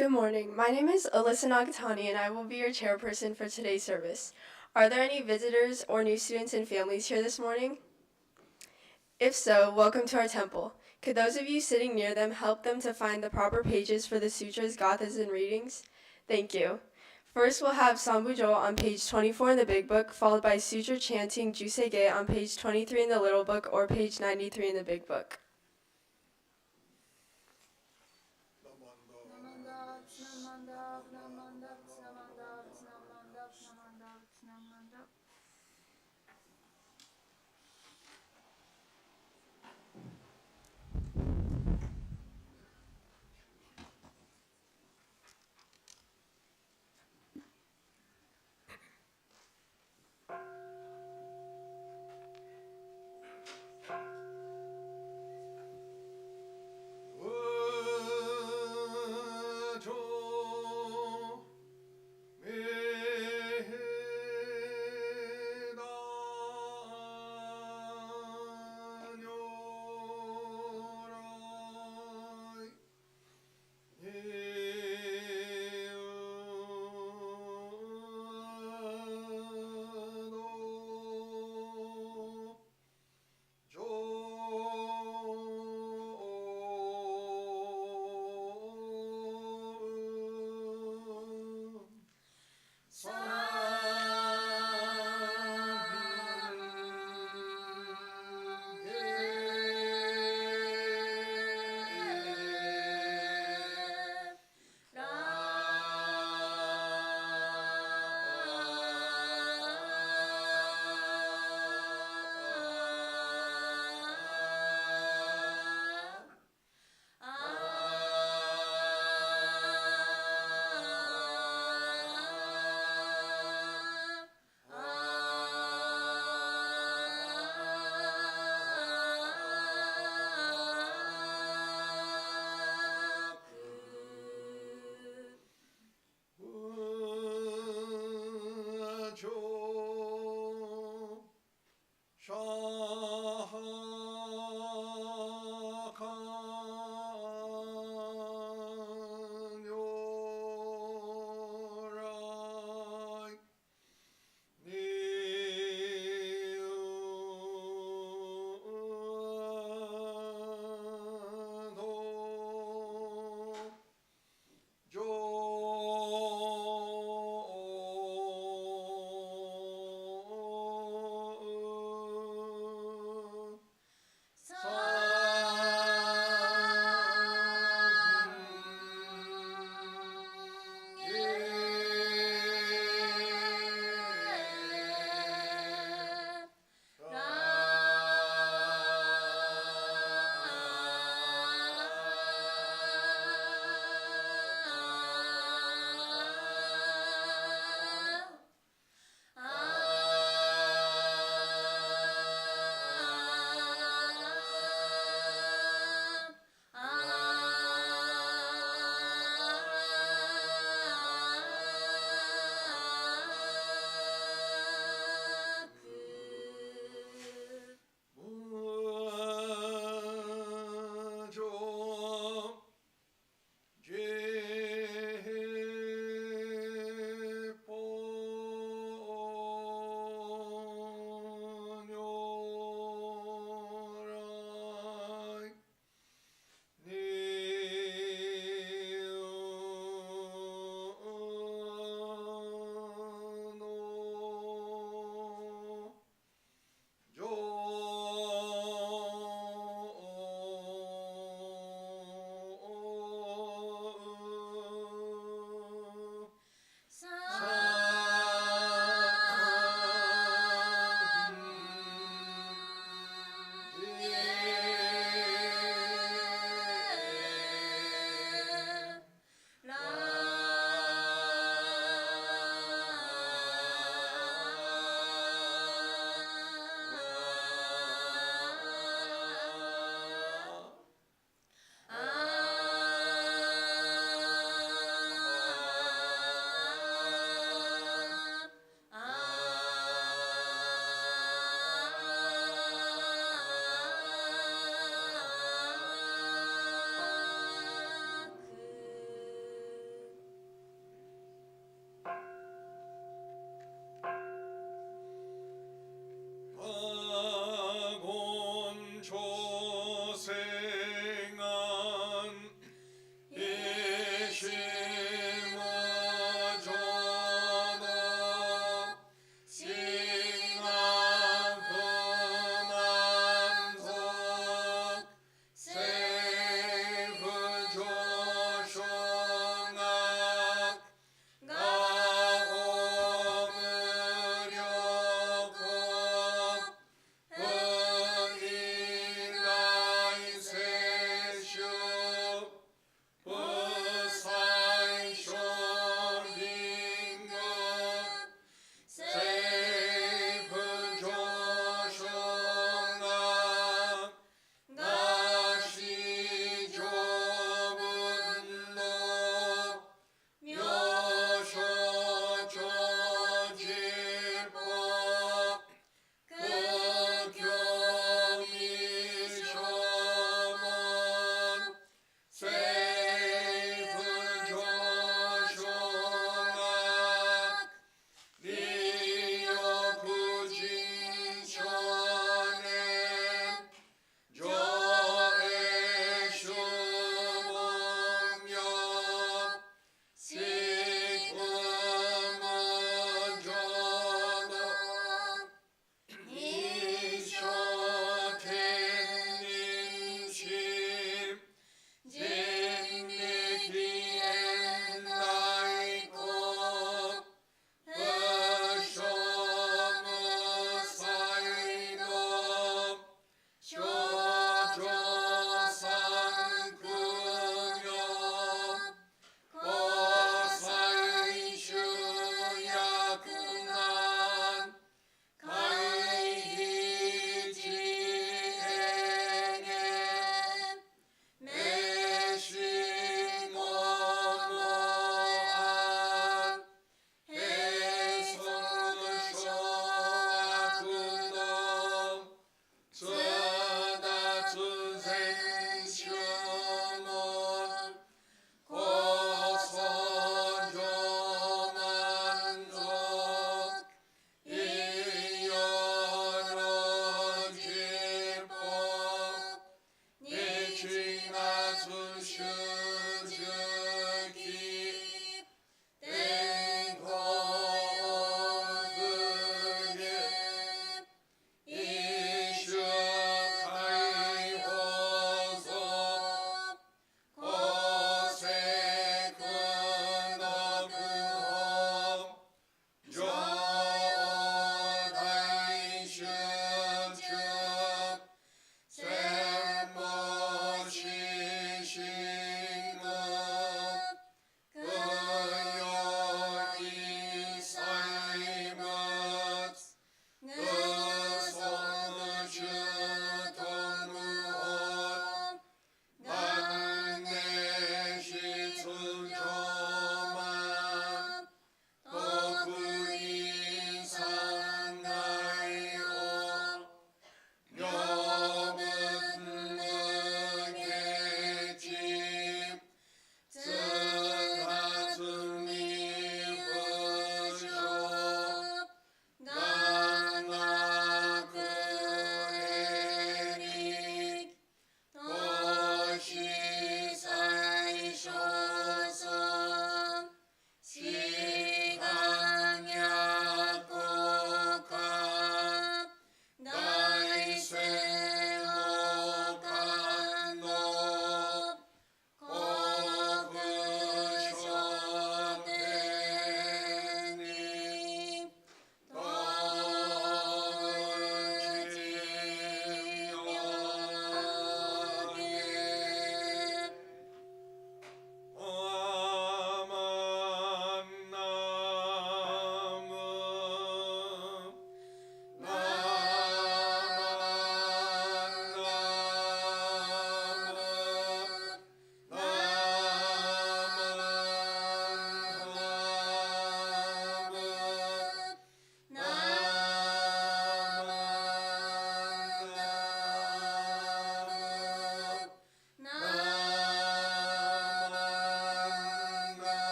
Good morning. My name is Alyssa Nagatani, and I will be your chairperson for today's service. Are there any visitors or new students and families here this morning? If so, welcome to our temple. Could those of you sitting near them help them to find the proper pages for the sutras, gathas, and readings? Thank you. First, we'll have Sambujo on page 24 in the Big Book, followed by sutra chanting Juseige on page 23 in the Little Book or page 93 in the Big Book.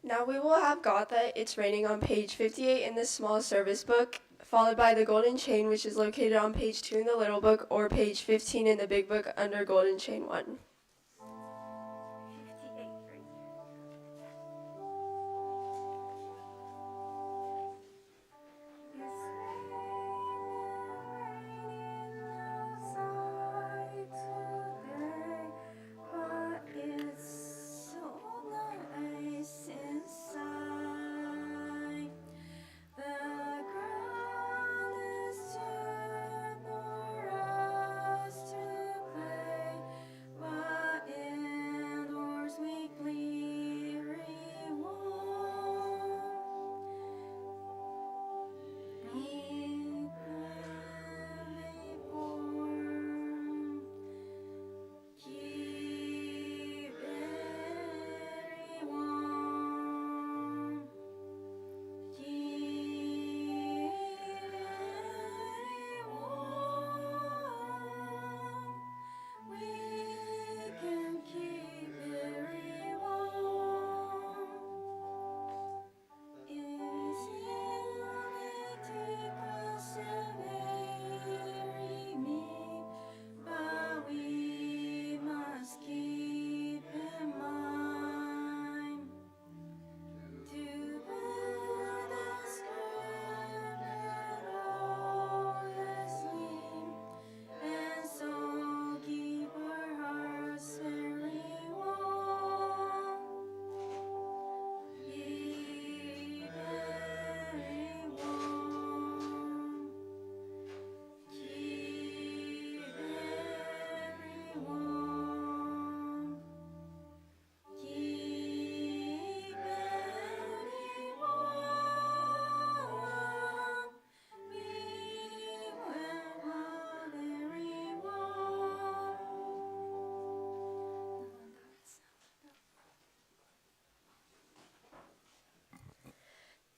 Now we will have Gatha, It's Raining on page 58 in the small service book, followed by the Golden Chain, which is located on page 2 in the little book, or page 15 in the big book under Golden Chain 1.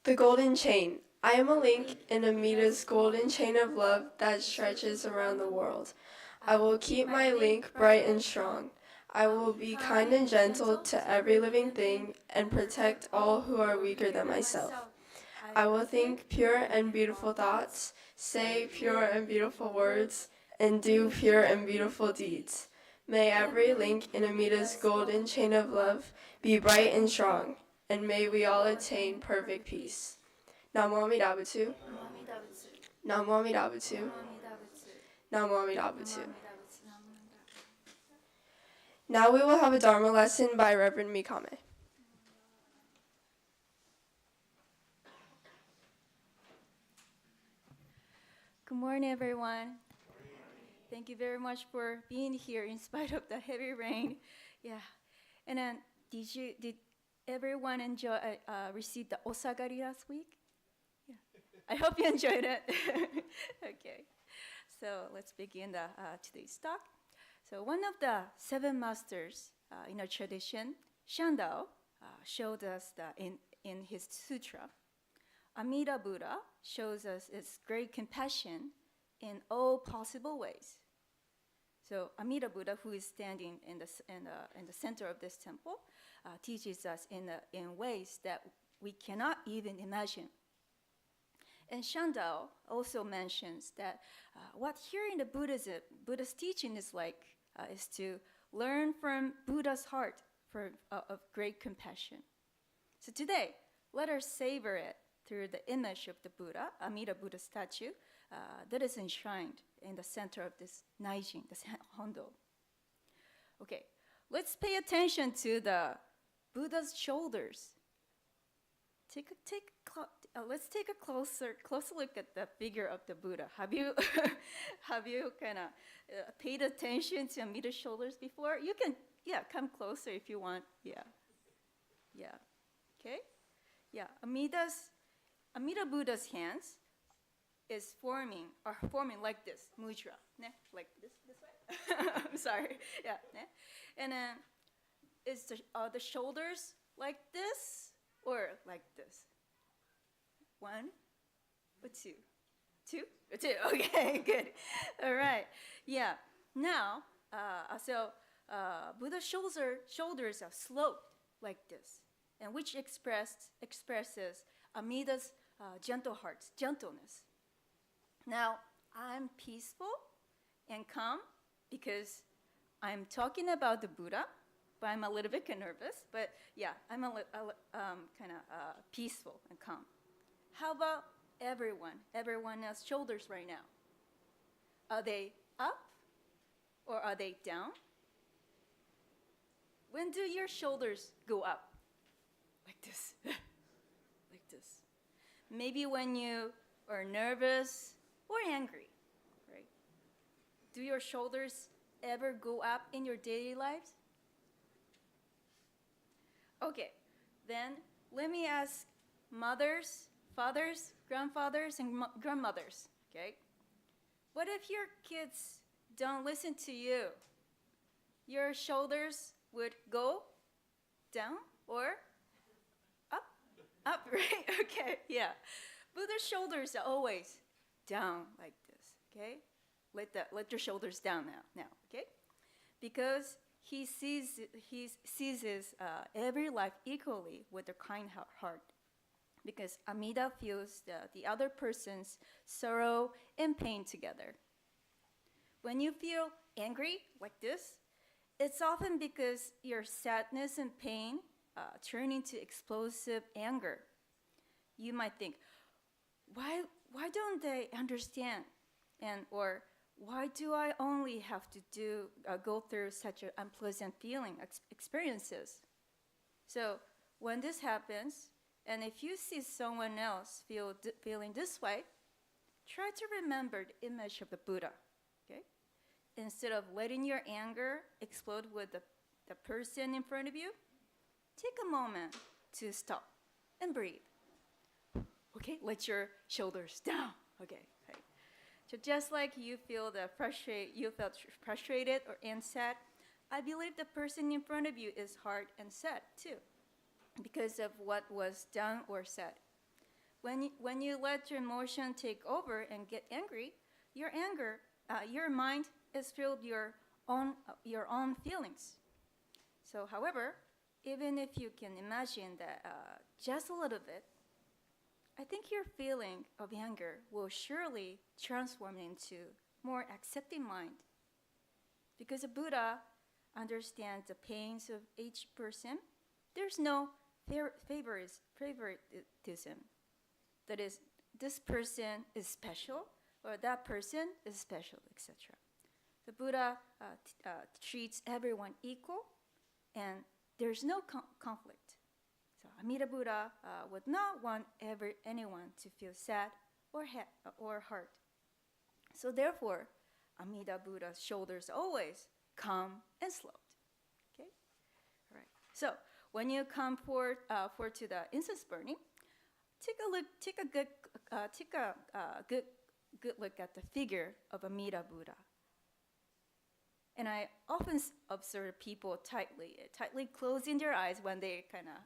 The Golden Chain. I am a link in Amita's golden chain of love that stretches around the world. I will keep my link bright and strong. I will be kind and gentle to every living thing and protect all who are weaker than myself. I will think pure and beautiful thoughts, say pure and beautiful words, and do pure and beautiful deeds. May every link in Amita's golden chain of love be bright and strong, and may we all attain perfect peace. Namo Amida Butsu. Namo Amida Butsu. Namo Amida Butsu. Now we will have a Dharma lesson by Reverend Mikame. Good morning, everyone. Thank you very much for being here in spite of the heavy rain. Yeah, and then did everyone receive the osagari last week? Yeah, I hope you enjoyed it. Okay, so let's begin today's talk. So one of the seven masters in our tradition, Shandao, showed us that in his sutra, Amida Buddha shows us its great compassion in all possible ways. So Amida Buddha, who is standing in the center of this temple, teaches us in ways that we cannot even imagine. And Shandao also mentions that what hearing the Buddha's teaching is like is to learn from Buddha's heart of great compassion. So today, let us savor it through the image of the Buddha, Amida Buddha statue, that is enshrined in the center of this Naijin, this Hondo. Okay, let's pay attention to the Buddha's shoulders. Let's take a closer look at the figure of the Buddha. Have you kind of paid attention to Amida's shoulders before? You can, come closer if you want. Yeah. Okay. Yeah, Amida Buddha's hands are forming like this, mudra, like this way. I'm sorry. Yeah. And then is the shoulders like this or like this? 1 or 2? 2? 2. Okay, good. All right. Yeah. Now, Buddha's shoulders are sloped like this, and which expresses Amida's gentle heart, gentleness. Now, I'm peaceful and calm because I'm talking about the Buddha, but I'm a little bit nervous. But yeah, I'm kind of peaceful and calm. How about everyone else's shoulders right now? Are they up or are they down? When do your shoulders go up? Like this. Like this. Maybe when you are nervous or angry, right? Do your shoulders ever go up in your daily lives? Okay, then let me ask mothers, fathers, grandfathers, and grandmothers, okay? What if your kids don't listen to you? Your shoulders would go down or up? Up, right? Okay, yeah. Buddha's shoulders are always down like this, okay? Let your shoulders down now, okay? Because he seizes every life equally with a kind heart. Because Amida feels the other person's sorrow and pain together. When you feel angry like this, it's often because your sadness and pain turn into explosive anger. You might think, why don't they understand? Or why do I only have to go through such an unpleasant experiences? So when this happens, and if you see someone else feeling this way, try to remember the image of the Buddha, okay? Instead of letting your anger explode with the person in front of you, take a moment to stop and breathe. Okay, let your shoulders down. Okay. So just like you felt frustrated and sad, I believe the person in front of you is hurt and sad too, because of what was done or said. When you let your emotion take over and get angry, your mind is filled with your own feelings. So, however, even if you can imagine that just a little bit, I think your feeling of anger will surely transform into more accepting mind. Because the Buddha understands the pains of each person, there's no favoritism. That is, this person is special, or that person is special, etc. The Buddha treats everyone equal, and there's no conflict. So Amida Buddha would not want anyone to feel sad or hurt. So therefore, Amida Buddha's shoulders always calm and sloped. Okay, all right. So when you come to the incense burning, take a good look at the figure of Amida Buddha. And I often observe people tightly closing their eyes when they kind of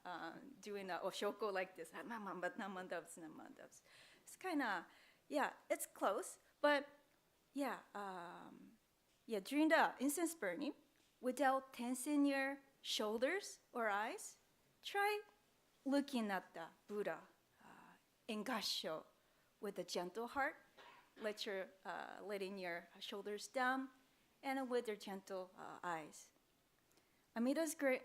doing a oshoko like this. It's kind of, it's close. But during the incense burning, without tensing your shoulders or eyes, try looking at the Buddha in Kansho with a gentle heart, letting your shoulders down, and with their gentle eyes. Amida's great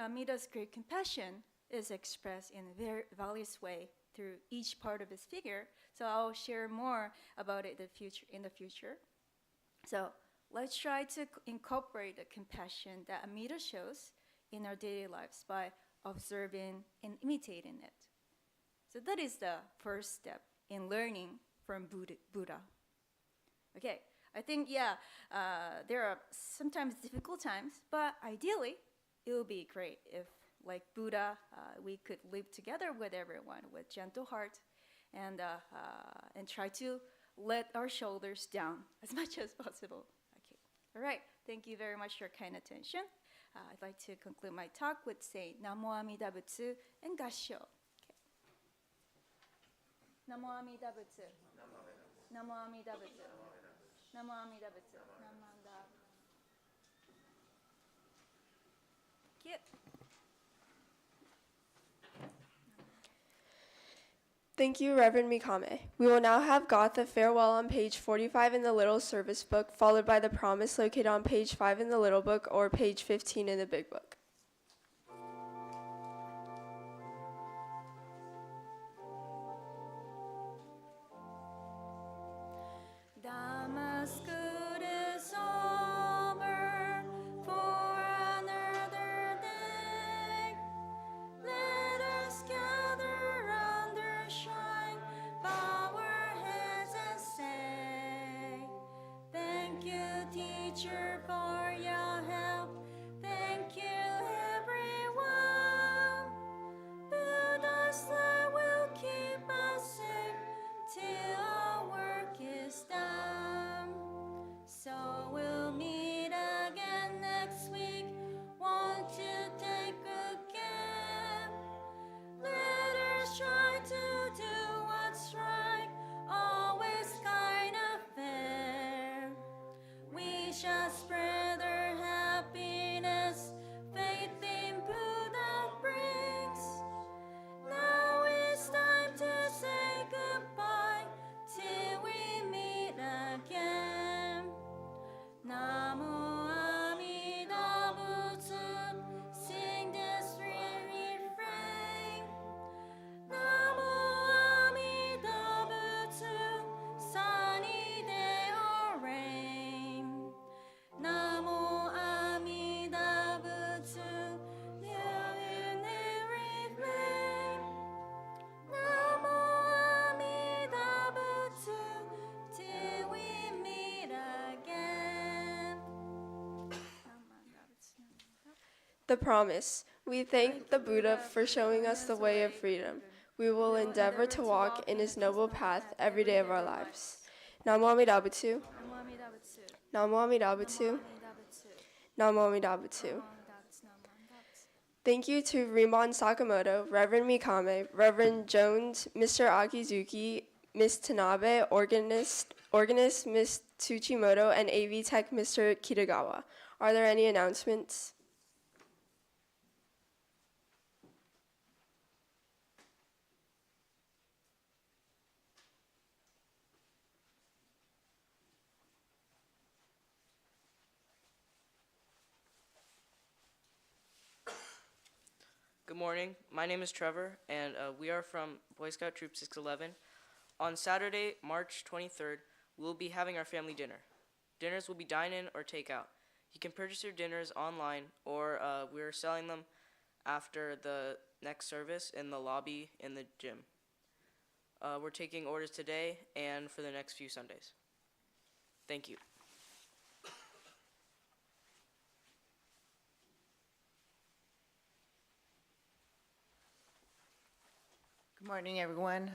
compassion is expressed in a very various way through each part of his figure. So I'll share more about it in the future. So let's try to incorporate the compassion that Amida shows in our daily lives by observing and imitating it. So that is the first step in learning from Buddha. Okay. I think, there are sometimes difficult times, but ideally, it would be great if, like Buddha, we could live together with everyone with gentle heart and try to let our shoulders down as much as possible. Okay. All right. Thank you very much for your kind attention. I'd like to conclude my talk with saying Namo Amida Butsu and Gassho. Okay. Namo Amida Butsu. Namo Amida Butsu. Namo Amida Butsu. Namo Amida. Cute. Thank you, Reverend Mikame. We will now have Gatha farewell on page 45 in the Little Service Book, followed by the promise located on page 5 in the Little Book or page 15 in the Big Book. Dharma school is over for another day. Let us gather under shine, bow our heads and say, thank you, teacher, for your help. Thank you, everyone. Buddha's light will keep us safe till our work is done. So we'll meet again next week. Want to take again? Let us try to do what's right, always kind of fair. We shall spread our happiness, faith in Buddha brings. Now it's time to say goodbye till we meet again. Namo Amida Butsu, sing this refrain. Namo Amida Butsu, sunny day or rain. Namo Amida Butsu, live in every flame. Namo Amida Butsu, till we meet again. The promise. We thank the Buddha for showing us the way of freedom. We will endeavor to walk in his noble path every day of our lives. Namo Amida Butsu. Namo Amida Butsu. Namo Amida Butsu. Namo Amida Butsu. Thank you to Rinban Sakamoto, Reverend Mikame, Reverend Jones, Mr. Akizuki, Ms. Tanabe, organist Ms. Tsuchimoto, and AV Tech Mr. Kitagawa. Are there any announcements? Good morning. My name is Trevor, and we are from Boy Scout Troop 611. On Saturday, March 23rd, we'll be having our family dinner. Dinners will be dine-in or take-out. You can purchase your dinners online, or we're selling them after the next service in the lobby in the gym. We're taking orders today and for the next few Sundays. Thank you. Good morning, everyone.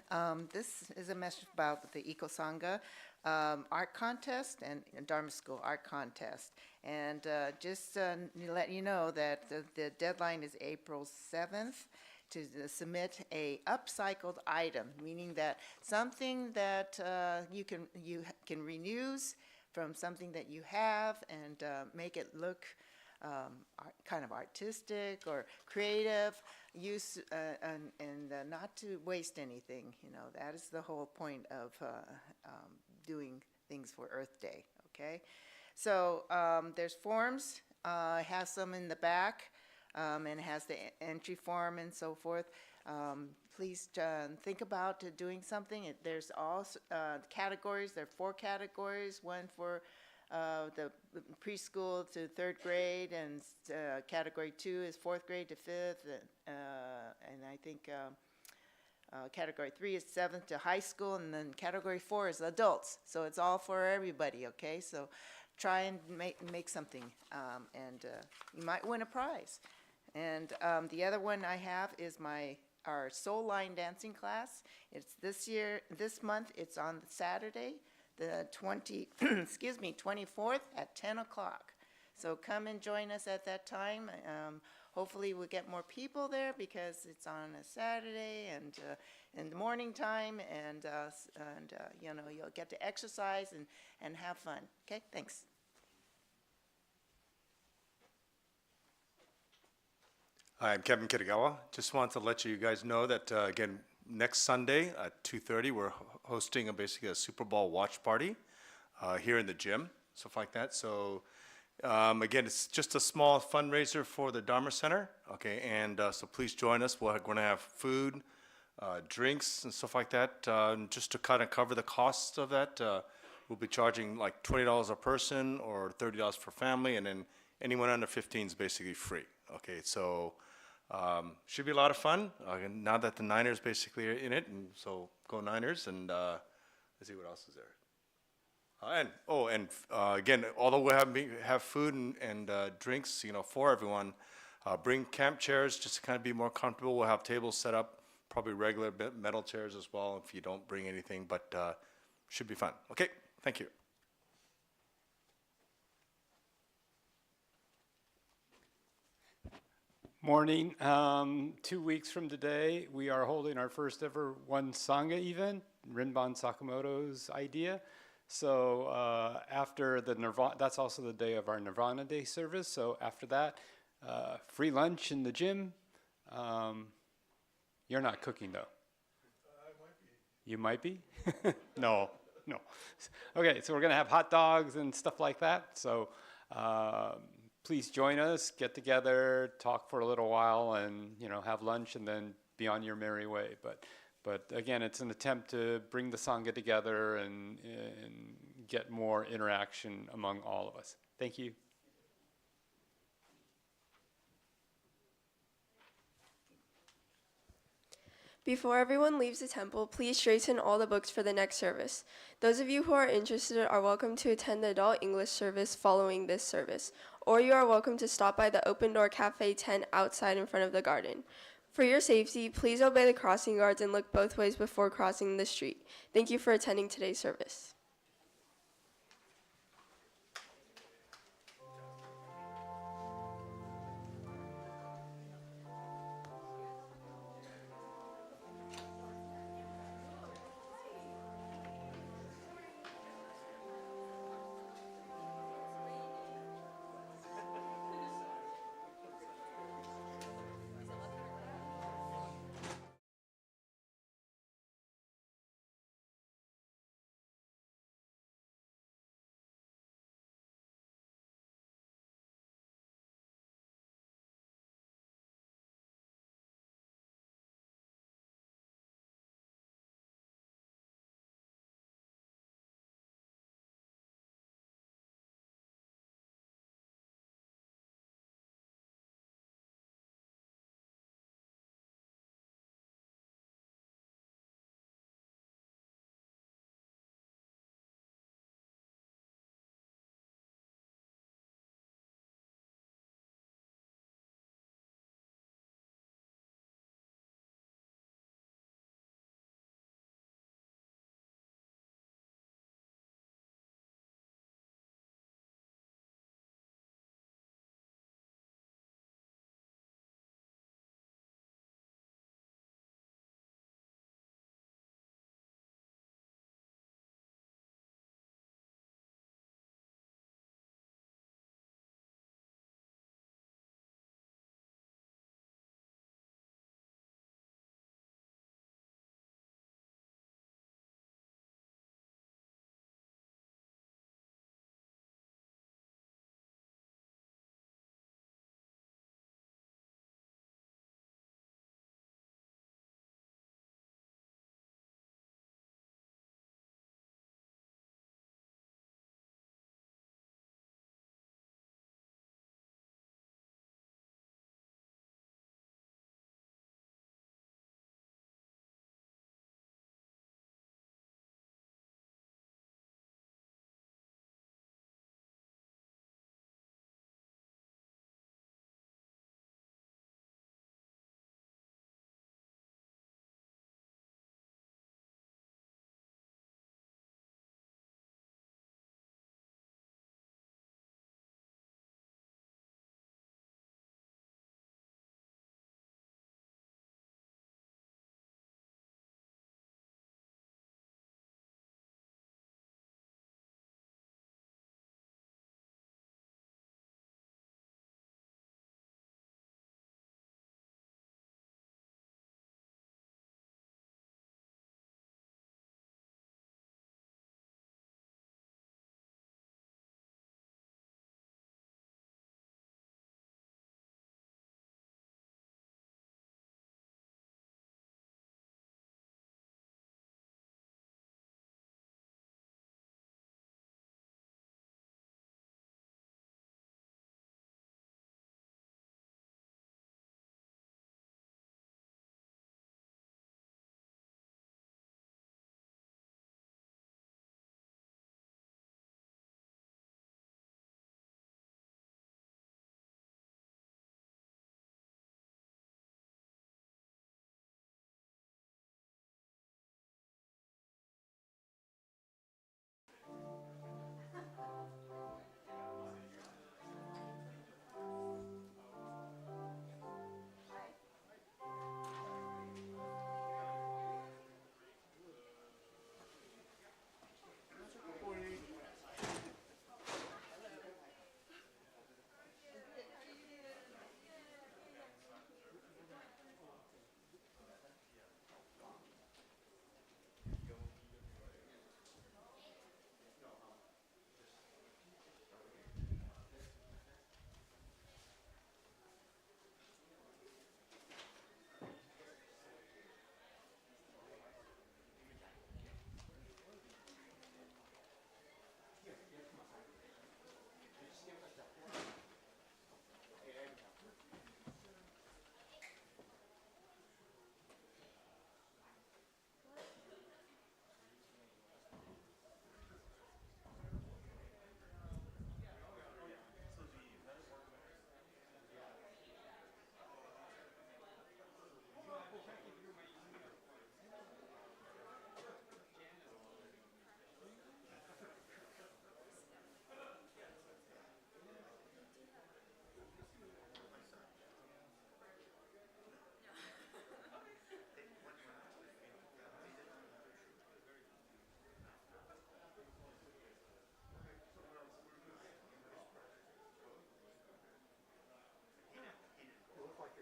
This is a message about the Eco Sangha art contest and Dharma School art contest. And just to let you know that the deadline is April 7th to submit a upcycled item, meaning that something that you can reuse from something that you have and make it look kind of artistic or creative, use and not to waste anything. You know, that is the whole point of doing things for Earth Day. Okay, so there's forms. It has some in the back, and it has the entry form and so forth. Please think about doing something. There's all categories. There are 4 categories. One for the preschool to 3rd grade, and category 2 is 4th grade to 5th, and I think category 3 is 7th to high school, and then category 4 is adults. So it's all for everybody, okay? So try and make something, and you might win a prize. And the other one I have is our soul line dancing class. It's this month, it's on Saturday, the 24th at 10 o'clock. So come and join us at that time. hopefully we'll get more people there because it's on a Saturday and in the morning time, and you know, you'll get to exercise and have fun. Okay, thanks. Hi, I'm Kevin Kitagawa. Just wanted to let you guys know that, again, next Sunday at 2:30, we're hosting basically a Super Bowl watch party here in the gym, stuff like that. So, again, it's just a small fundraiser for the Dharma Center, okay? And so please join us. We're going to have food, drinks, and stuff like that. Just to kind of cover the costs of that, we'll be charging like $20 a person or $30 for family, and then anyone under 15 is basically free, okay? So, should be a lot of fun. Now that the Niners basically are in it, and so go Niners. And let's see what else is there. Again, although we have food and drinks, you know, for everyone, bring camp chairs just to kind of be more comfortable. We'll have tables set up, probably regular metal chairs as well if you don't bring anything. But should be fun. Okay, thank you. Morning. 2 weeks from today, we are holding our first ever One Sangha event, Rinban Sakamoto's idea. So after the Nirvana, that's also the day of our Nirvana Day service. So after that, free lunch in the gym. You're not cooking though. I might be. You might be? No. Okay, so we're gonna have hot dogs and stuff like that. So please join us, get together, talk for a little while, and have lunch, and then be on your merry way. But again, it's an attempt to bring the Sangha together and get more interaction among all of us. Thank you. Before everyone leaves the temple, please straighten all the books for the next service. Those of you who are interested are welcome to attend the adult English service following this service, or you are welcome to stop by the Open Door Cafe tent outside in front of the garden. For your safety, please obey the crossing guards and look both ways before crossing the street. Thank you for attending today's service.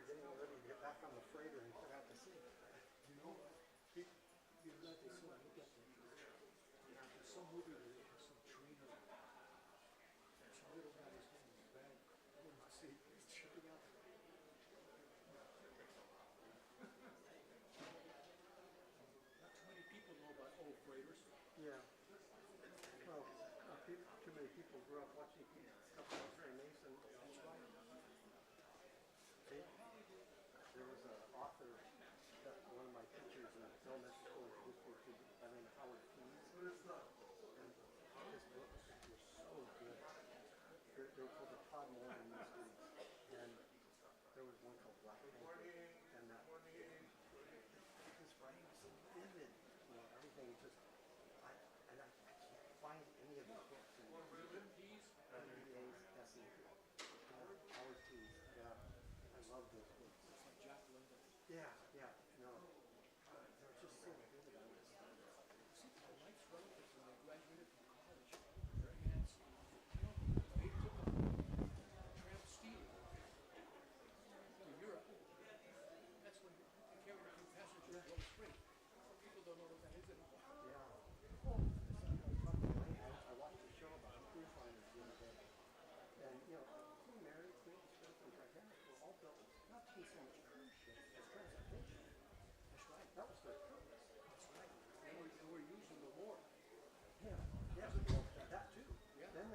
getting ready to get back on the freighter and head out to sea. You know, you let this look at the, there's some movie where they have some trainer, and some little guy is holding his bag, going to sea, he's shipping out. Not too many people know about old freighters. Yeah. Well, too many people grew up watching stuff like Perry Mason. That's right. There was an author that one of my teachers in film school introduced me to by the name of Howard Keyes. And his books were so good. They were called the Todd Morgan Mysteries. And there was one called Black Panther. And that his writing was so vivid. You know, everything was just I can't find any of his books. Reverend Keyes? Howard Keyes, yeah. I love those books. It's like Jack London. Yeah, yeah, no. They're just so vivid on this. See, my wife's relatives, when they graduated from college, their aunts, they took a tramp steamer to Europe. That's when they carried a few passengers on the street. People don't know what that is anymore. Yeah. I watched a show about cruise liners the other day. And, you know, Queen Mary, Queen Elizabeth, and Titanic were all built not to be so much cruise ships as transportation. That's right. That was their purpose. That's right. They were using the war. Yeah. Yeah. Well, that too. Yeah. Then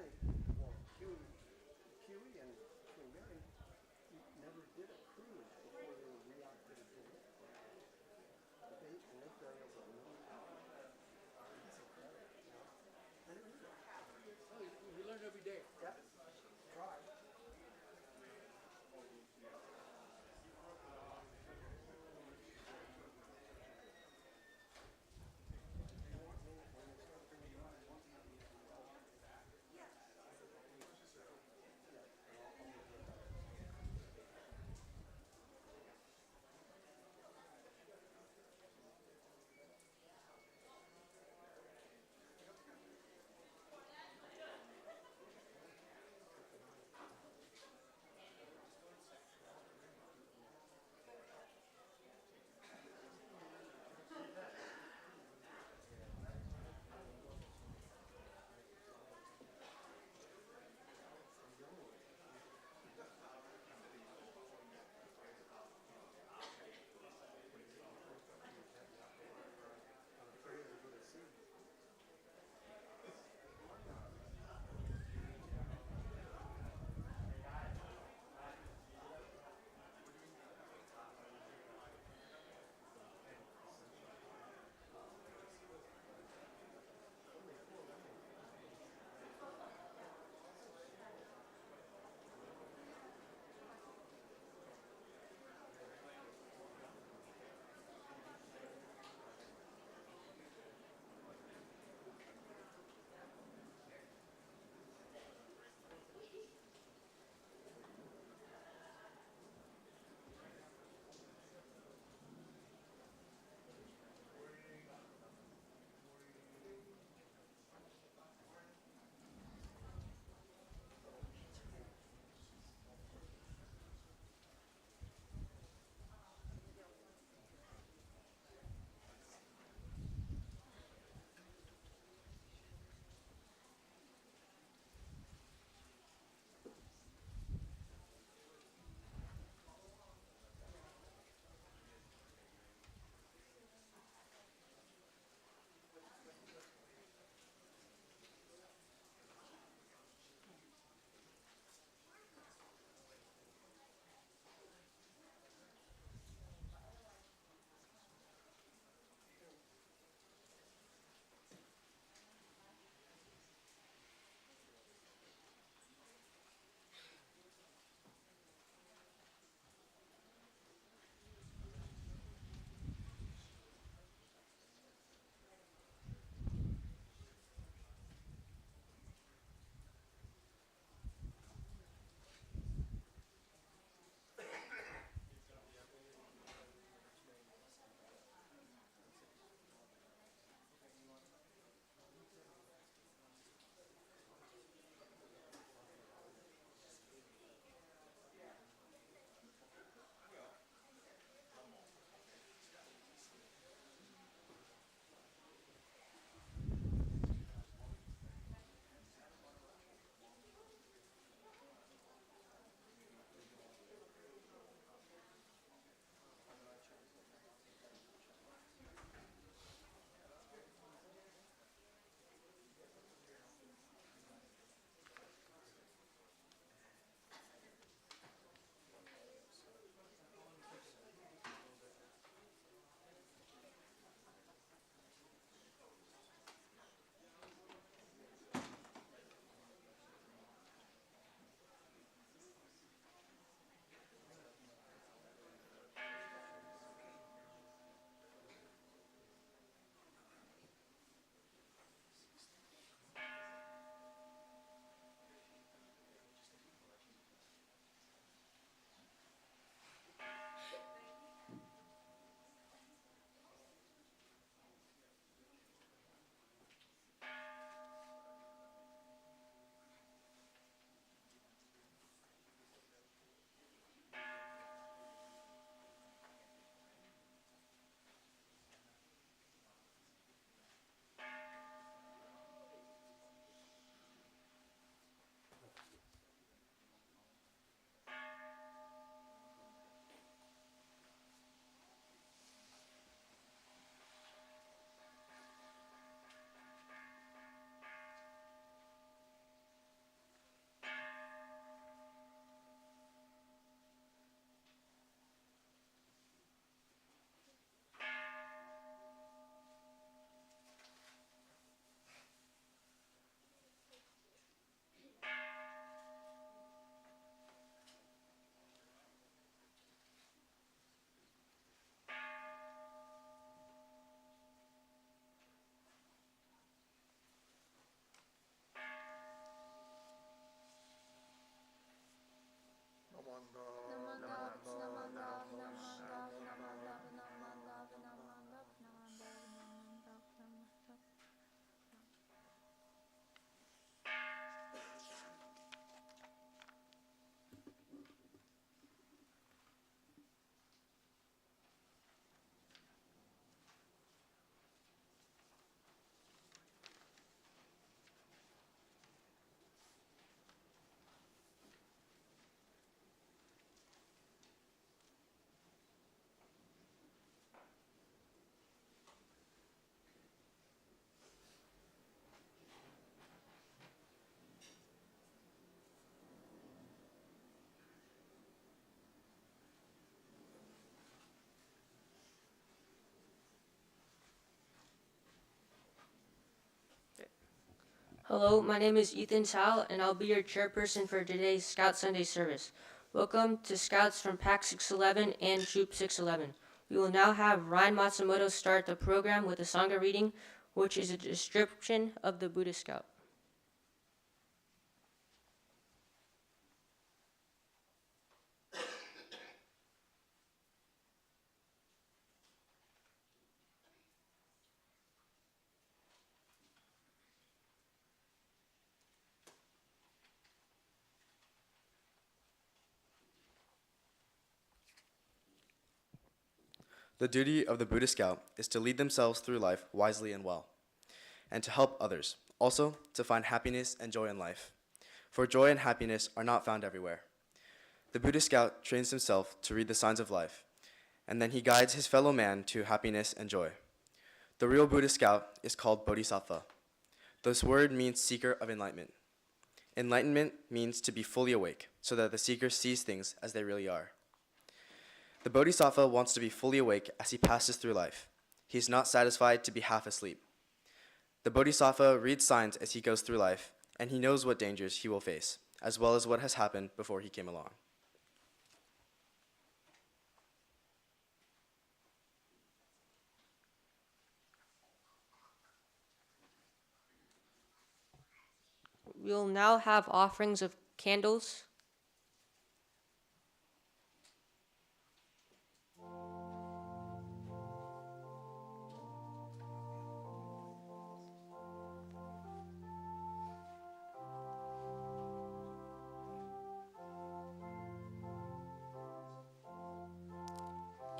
Huey and Queen Mary never did a cruise before they were reactivated to war. They carried over 1 million pounds. That's incredible. Yeah. And it was we learn every day. Yep. Try. Hello, my name is Ethan Sal, and I'll be your chairperson for today's Scout Sunday service. Welcome to Scouts from Pack 611 and Troop 611. We will now have Ryan Matsumoto start the program with a Sangha reading, which is a description of the Buddhist Scout. The duty of the Buddhist Scout is to lead themselves through life wisely and well, and to help others, also to find happiness and joy in life. For joy and happiness are not found everywhere. The Buddhist Scout trains himself to read the signs of life, and then he guides his fellow man to happiness and joy. The real Buddhist Scout is called Bodhisattva. This word means seeker of enlightenment. Enlightenment means to be fully awake, so that the seeker sees things as they really are. The Bodhisattva wants to be fully awake as he passes through life. He is not satisfied to be half asleep. The Bodhisattva reads signs as he goes through life, and he knows what dangers he will face, as well as what has happened before he came along. We'll now have offerings of candles.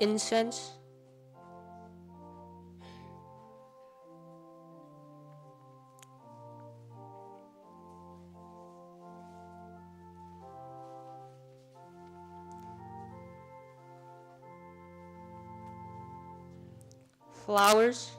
Incense. Flowers.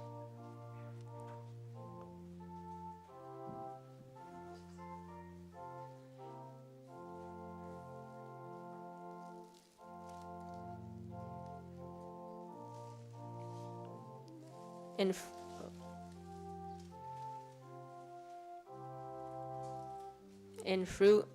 And fruit.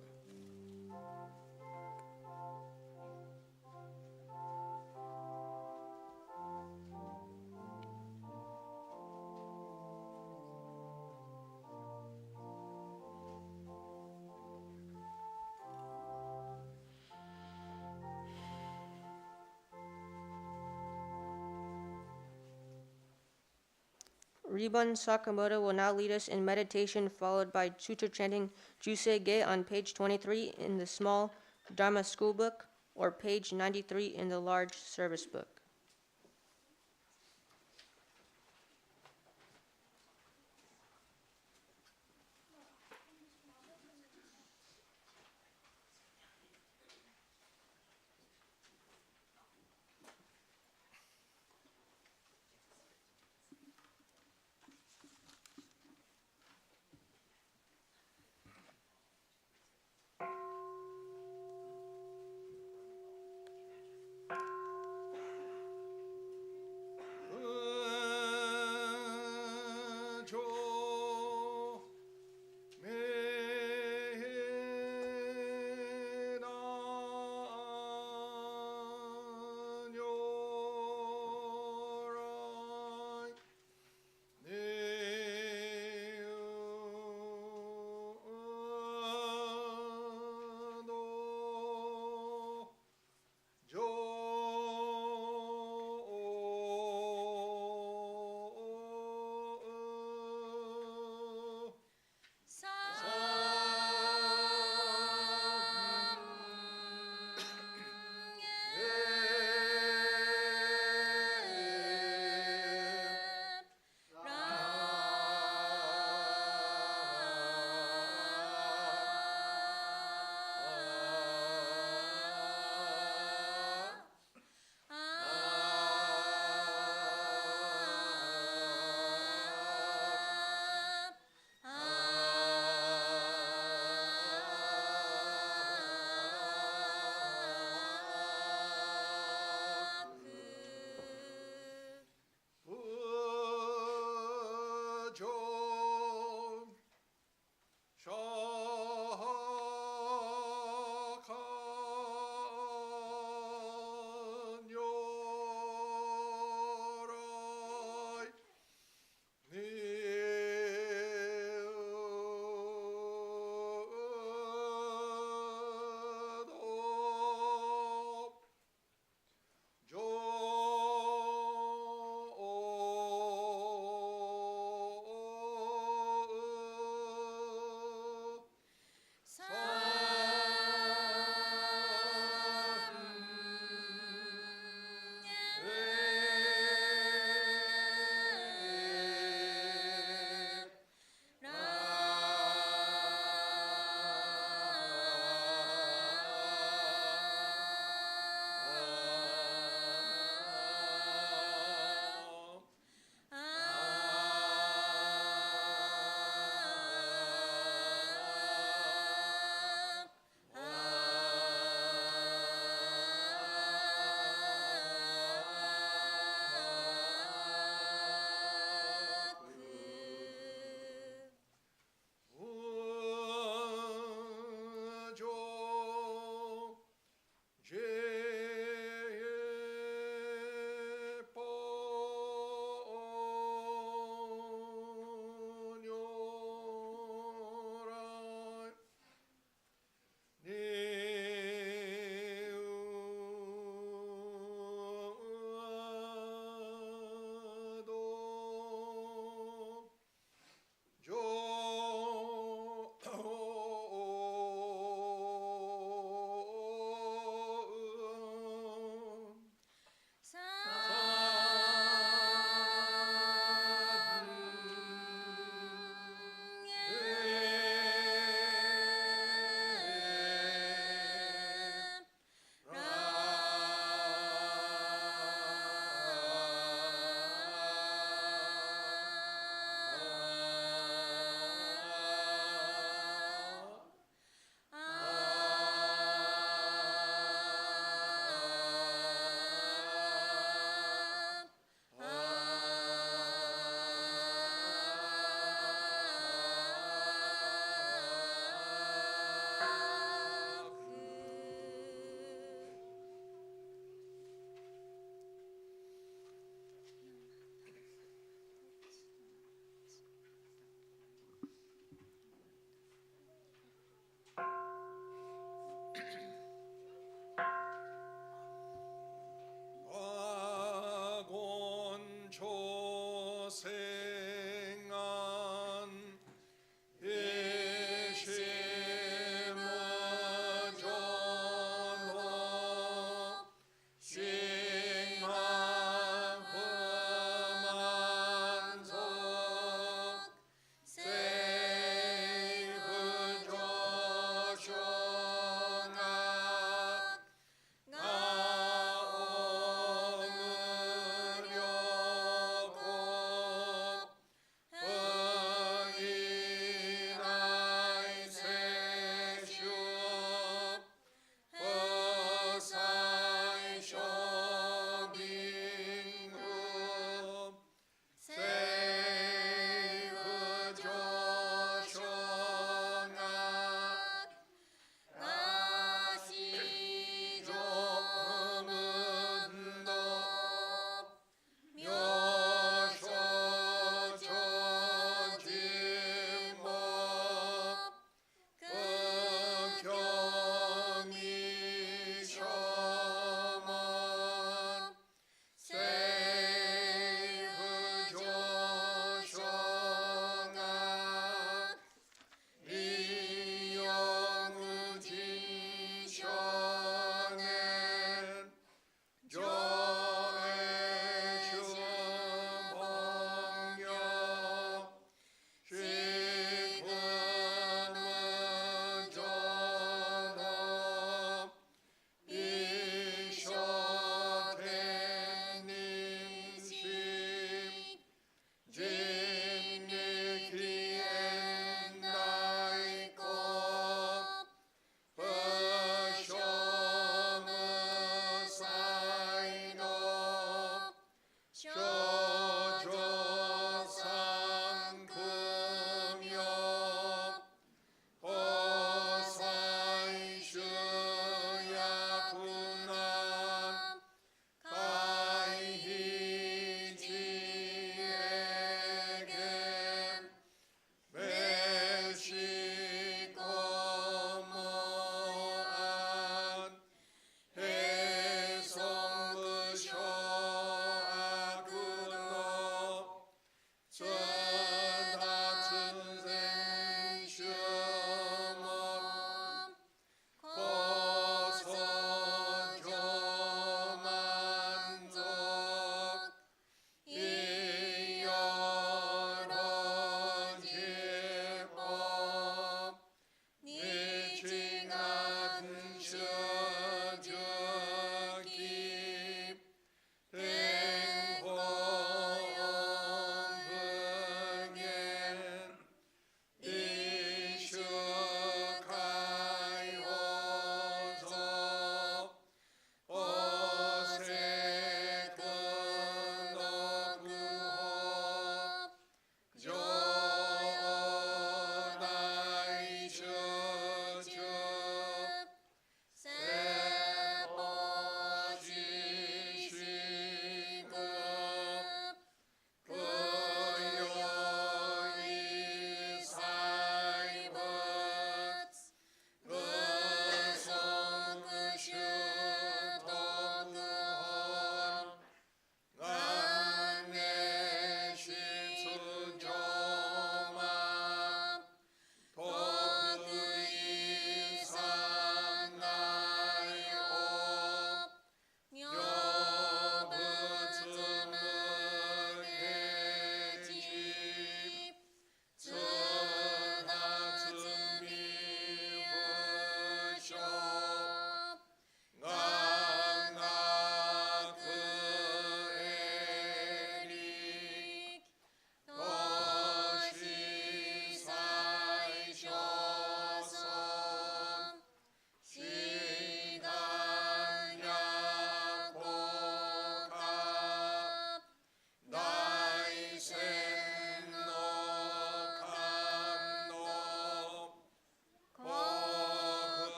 Rinban Sakamoto will now lead us in meditation, followed by sutra chanting Juseige on page 23 in the small Dharma school book, or page 93 in the large service book.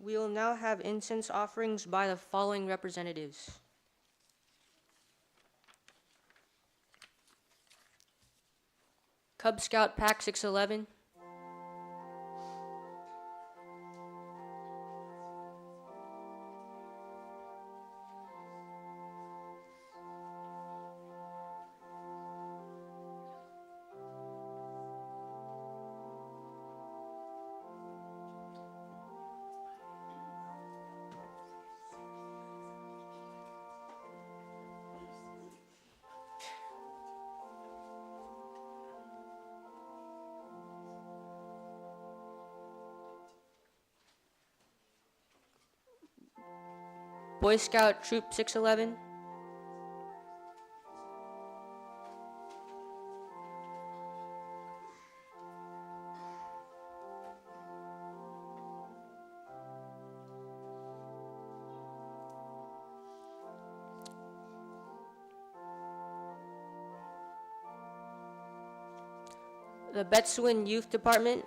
We will now have incense offerings by the following representatives: Cub Scout Pack 611, Boy Scout Troop 611, the Betsuin Youth Department,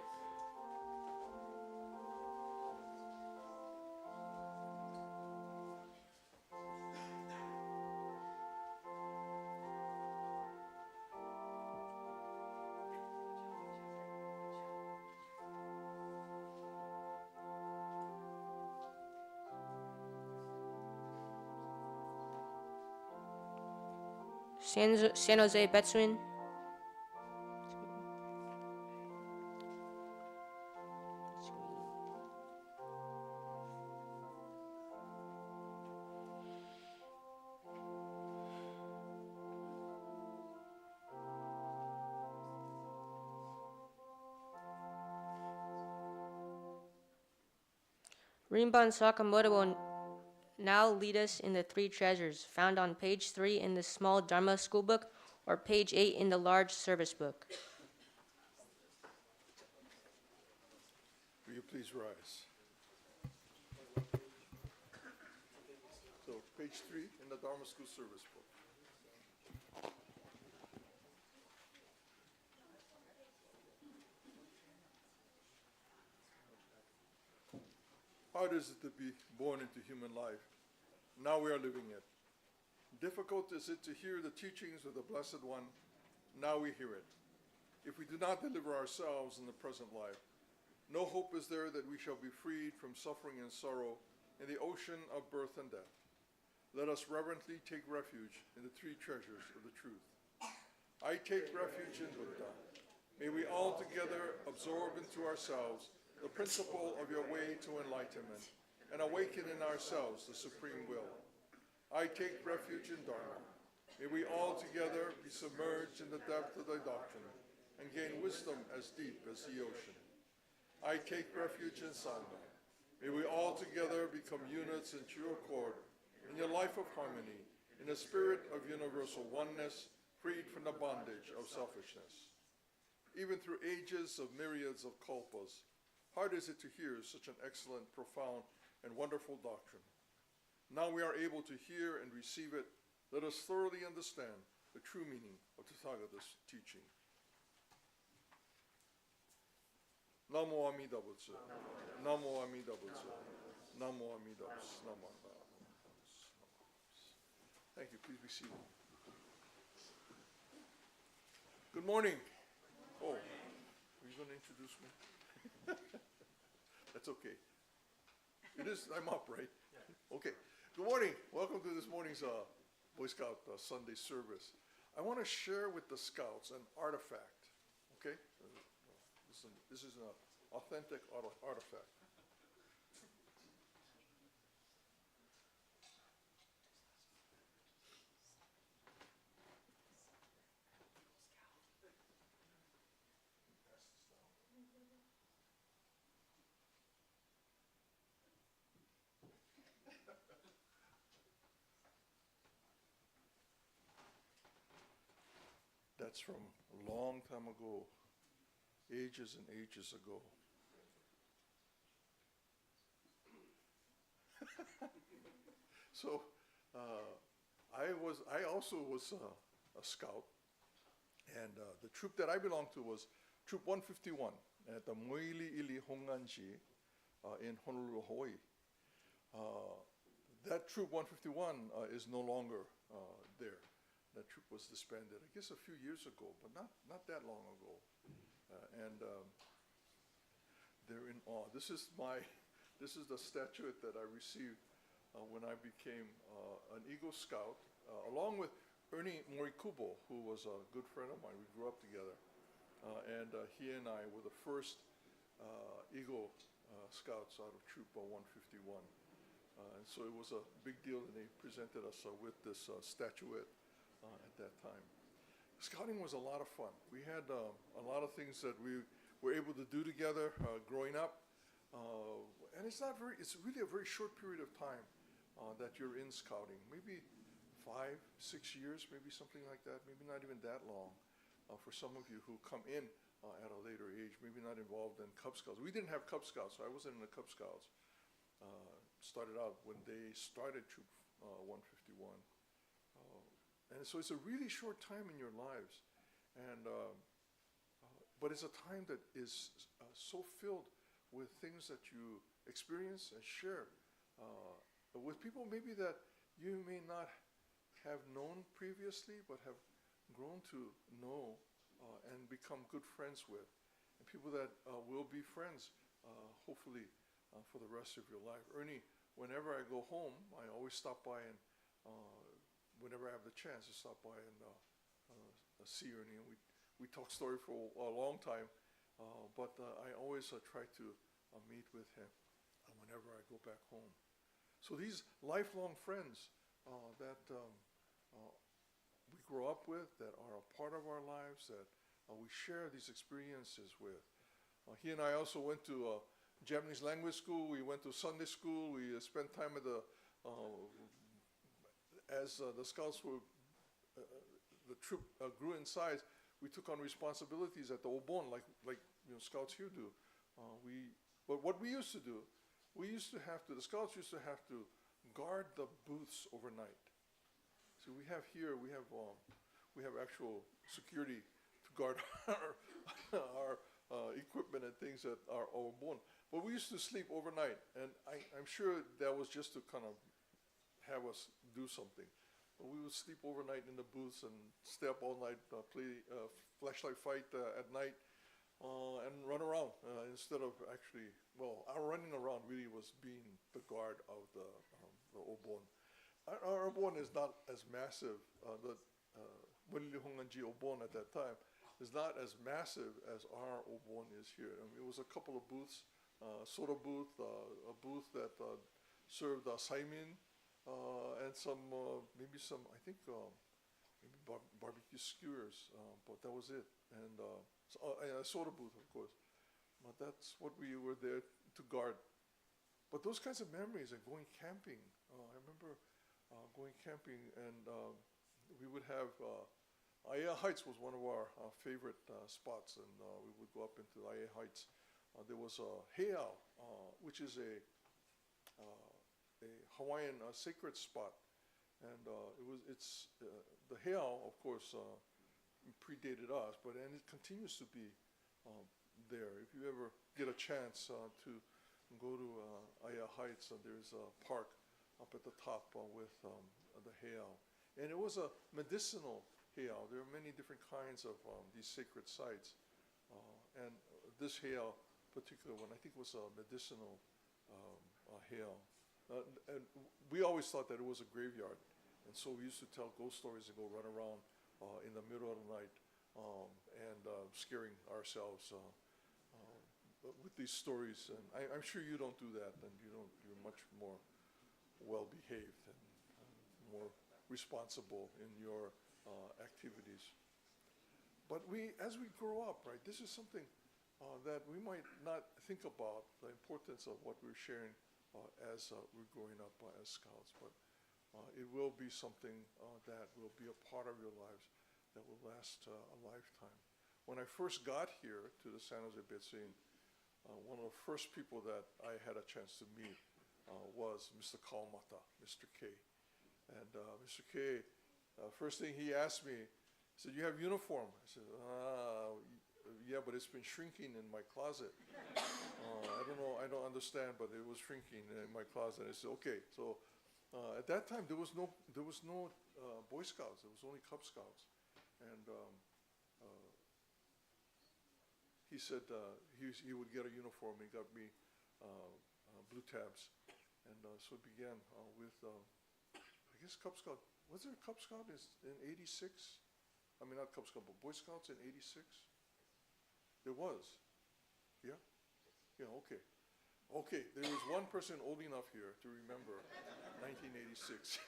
San Jose Betsuin, Rinban Sakamoto will now lead us in the three treasures found on page 3 in the small Dharma school book or page 8 in the large service book. Will you please rise? So, page 3 in the Dharma school service book. Hard is it to be born into human life? Now we are living it. Difficult is it to hear the teachings of the Blessed One? Now we hear it. If we do not deliver ourselves in the present life, no hope is there that we shall be freed from suffering and sorrow in the ocean of birth and death. Let us reverently take refuge in the three treasures of the truth. I take refuge in Buddha. May we all together absorb into ourselves the principle of your way to enlightenment and awaken in ourselves the supreme will. I take refuge in Dharma. May we all together be submerged in the depth of thy doctrine and gain wisdom as deep as the ocean. I take refuge in Sangha. May we all together become units in true accord in your life of harmony, in a spirit of universal oneness, freed from the bondage of selfishness. Even through ages of myriads of kalpas, hard is it to hear such an excellent, profound, and wonderful doctrine. Now we are able to hear and receive it. Let us thoroughly understand the true meaning of Tathagata's teaching. Namo Amida Butsu. Namo Amida Butsu. Namo Amida Butsu. Namo Amida Butsu. Thank you. Please be seated. Good morning. Oh, are you going to introduce me? That's okay. It is, I'm up, right? Okay. Good morning. Welcome to this morning's Boy Scout Sunday service. I want to share with the Scouts an artifact, okay? This is an authentic artifact. That's from a long time ago, ages and ages ago. So I also was a scout, and the troop that I belonged to was Troop 151 at the Moiliili Honganji in Honolulu, Hawaii. That Troop 151 is no longer there. That troop was disbanded, I guess, a few years ago, but not that long ago. They're in awe. This is the statuette that I received when I became an Eagle Scout, along with Ernie Morikubo, who was a good friend of mine. We grew up together. He and I were the first Eagle Scouts out of Troop 151. And so it was a big deal, and they presented us with this statuette at that time. Scouting was a lot of fun. We had a lot of things that we were able to do together growing up. And it's really a very short period of time that you're in scouting. Maybe 5, 6 years, maybe something like that. Maybe not even that long for some of you who come in at a later age, maybe not involved in Cub Scouts. We didn't have Cub Scouts, so I wasn't in the Cub Scouts. Started out when they started Troop 151. And so it's a really short time in your lives. But it's a time that is so filled with things that you experience and share with people maybe that you may not have known previously, but have grown to know and become good friends with. And people that will be friends, hopefully, for the rest of your life. Ernie, whenever I go home, I always stop by and whenever I have the chance to stop by and see Ernie, and we talk story for a long time, but I always try to meet with him whenever I go back home. So these lifelong friends that we grow up with, that are a part of our lives, that we share these experiences with. He and I also went to Japanese language school. We went to Sunday school. We spent time at as the scouts were, the troop grew in size. We took on responsibilities at the Obon, like scouts here do. But what we used to do, the scouts used to have to guard the booths overnight. So we have actual security to guard our equipment and things that are Obon. But we used to sleep overnight, and I'm sure that was just to kind of have us do something. But we would sleep overnight in the booths and stay up all night, play flashlight fight at night, and run around instead of actually, our running around really was being the guard of the Obon. Our Obon is not as massive. The Moiliili Honganji Obon at that time is not as massive as our Obon is here. I mean, it was a couple of booths, soda booth, a booth that served saimin, and maybe barbecue skewers, but that was it. And a soda booth, of course. But that's what we were there to guard. But those kinds of memories and going camping, I remember going camping, and we would have, Aiea Heights was one of our favorite spots, and we would go up into Aiea Heights. There was a heiau, which is a Hawaiian sacred spot, and the heiau, of course, predated us, but it continues to be there. If you ever get a chance to go to Aiea Heights, there's a park up at the top with the heiau, and it was a medicinal heiau. There are many different kinds of these sacred sites, and this heiau, particular one, I think was a medicinal heiau. And we always thought that it was a graveyard, and so we used to tell ghost stories and go run around in the middle of the night and scaring ourselves with these stories. And I'm sure you don't do that, and you're much more well-behaved and more responsible in your activities. But as we grow up, right, this is something that we might not think about, the importance of what we're sharing as we're growing up as scouts, but it will be something that will be a part of your lives that will last a lifetime. When I first got here to the San Jose Betsin, one of the first people that I had a chance to meet was Mr. Kawamata, Mr. K. And Mr. K, first thing he asked me, he said, "You have uniform?" I said, "Yeah, but it's been shrinking in my closet. I don't know, I don't understand, but it was shrinking in my closet." I said, "Okay." So at that time, there was no Boy Scouts. There was only Cub Scouts. And he said he would get a uniform. He got me blue tabs. And so it began with, I guess, Cub Scout. Was there a Cub Scout in 86? I mean, not Cub Scout, but Boy Scouts in 86? There was. Yeah? Yeah, okay. Okay, there was one person old enough here to remember 1986.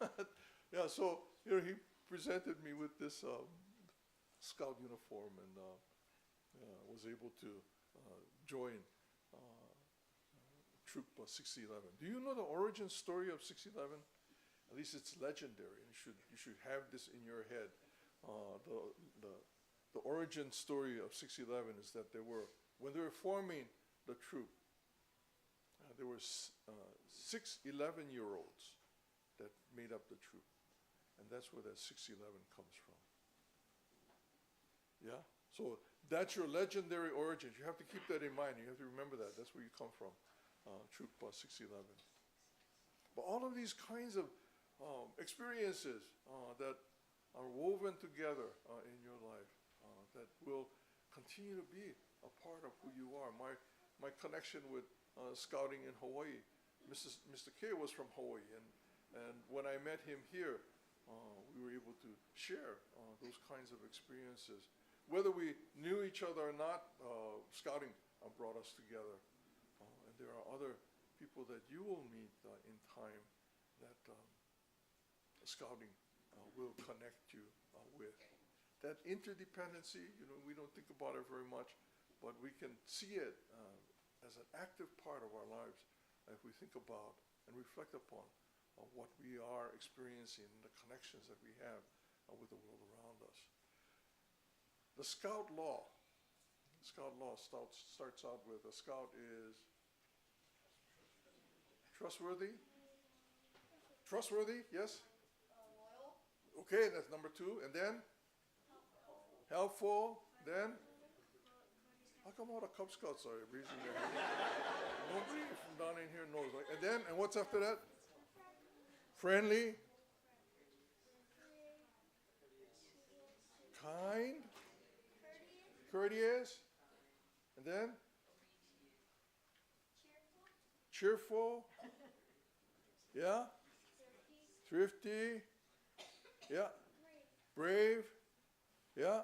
But, yeah, so, he presented me with this Scout uniform and was able to join Troop 611. Do you know the origin story of 611? At least it's legendary. You should have this in your head. The origin story of 611 is that when they were forming the troop, there were 6 11-year-olds that made up the troop. And that's where that 611 comes from. Yeah? So that's your legendary origins. You have to keep that in mind. You have to remember that. That's where you come from, Troop 611. But all of these kinds of experiences that are woven together in your life that will continue to be a part of who you are. My connection with scouting in Hawaii, Mr. K was from Hawaii, and when I met him here, we were able to share those kinds of experiences. Whether we knew each other or not, scouting brought us together. And there are other people that you will meet in time that scouting will connect you with. That interdependency, we don't think about it very much, but we can see it as an active part of our lives if we think about and reflect upon what we are experiencing and the connections that we have with the world around us. The Scout Law starts out with a Scout is trustworthy. Trustworthy, yes? Loyal. Okay, that's number 2. And then? Helpful. Then? How come all the Cub Scouts are raising their hand? Nobody from down in here knows. And then, and what's after that? Friendly. Kind. Courteous. And then? Cheerful. Yeah. Thrifty. Yeah. Brave. Yeah.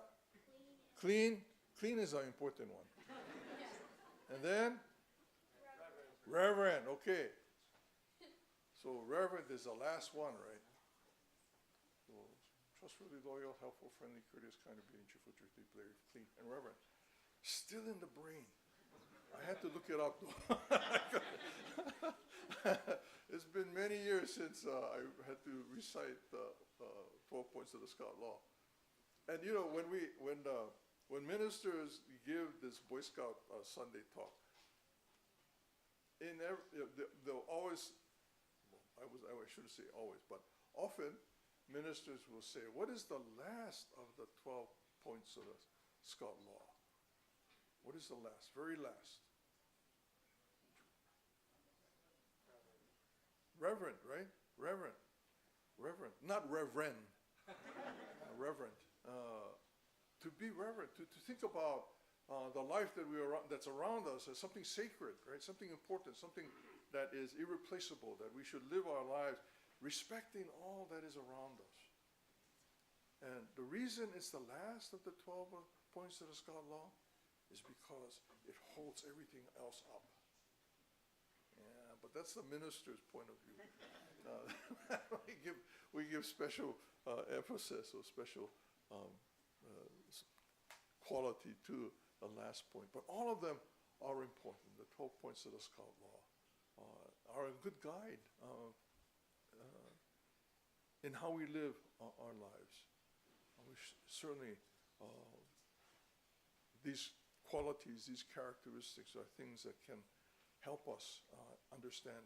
Clean. Clean is an important one. And then? Reverend. Okay. So Reverend is the last one, right? So trustworthy, loyal, helpful, friendly, courteous, kind, obedient, cheerful, thrifty, brave, clean, and reverend. Still in the brain. I had to look it up though. It's been many years since I had to recite the 12 points of the Scout Law. And when ministers give this Boy Scout Sunday talk, they'll always, I shouldn't say always, but often ministers will say, what is the last of the 12 points of the Scout Law? What is the last? Very last. Reverend, right? Reverend. Reverend. Not reverend. Reverend. To be reverent, to think about the life that's around us as something sacred, right? Something important, something that is irreplaceable, that we should live our lives respecting all that is around us. And the reason it's the last of the 12 points of the Scout Law is because it holds everything else up. Yeah, but that's the minister's point of view. We give special emphasis or special quality to the last point. But all of them are important. The 12 points of the Scout Law are a good guide in how we live our lives. certainly these qualities, these characteristics are things that can help us understand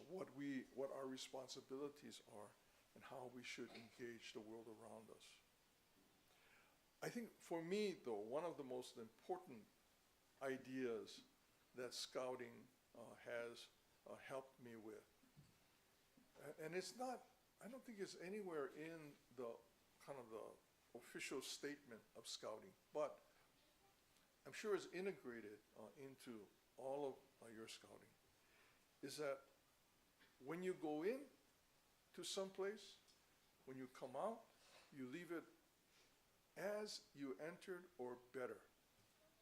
what our responsibilities are and how we should engage the world around us. I think for me, though, one of the most important ideas that scouting has helped me with, and it's not, I don't think it's anywhere in the kind of the official statement of scouting, but I'm sure it's integrated into all of your scouting, is that when you go in to some place, when you come out, you leave it as you entered or better,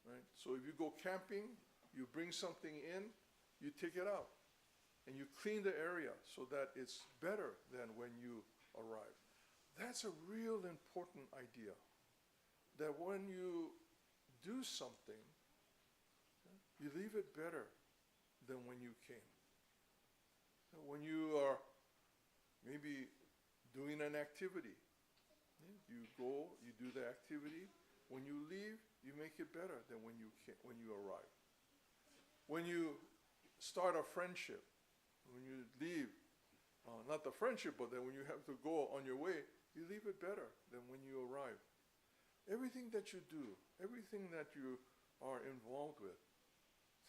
right? So if you go camping, you bring something in, you take it out, and you clean the area so that it's better than when you arrive. That's a real important idea, that when you do something, you leave it better than when you came. When you are maybe doing an activity, you go, you do the activity. When you leave, you make it better than when you arrive. When you start a friendship, when you leave, not the friendship, but then when you have to go on your way, you leave it better than when you arrive. Everything that you do, everything that you are involved with,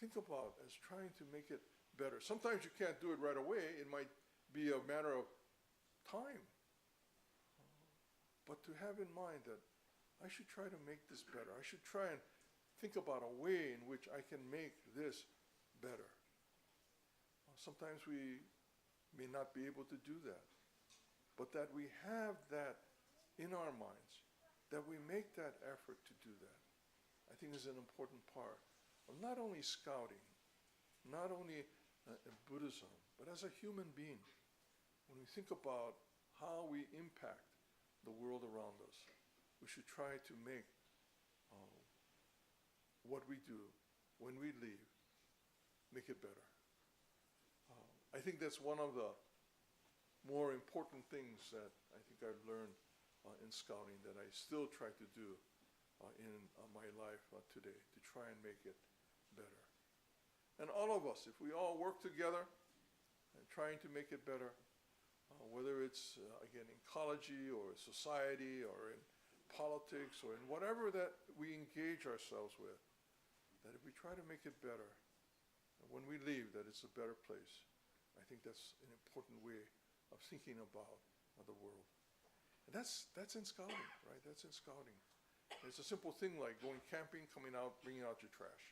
think about as trying to make it better. Sometimes you can't do it right away. It might be a matter of time. But to have in mind that I should try to make this better. I should try and think about a way in which I can make this better. Sometimes we may not be able to do that, but that we have that in our minds, that we make that effort to do that, I think is an important part of not only scouting, not only in Buddhism, but as a human being. When we think about how we impact the world around us, we should try to make what we do when we leave, make it better. I think that's one of the more important things that I think I've learned in scouting that I still try to do in my life today, to try and make it better. And all of us, if we all work together and trying to make it better, whether it's, again, ecology or society or in politics or in whatever that we engage ourselves with, that if we try to make it better, when we leave, that it's a better place. I think that's an important way of thinking about the world. And that's in scouting, right? That's in scouting. It's a simple thing like going camping, coming out, bringing out your trash.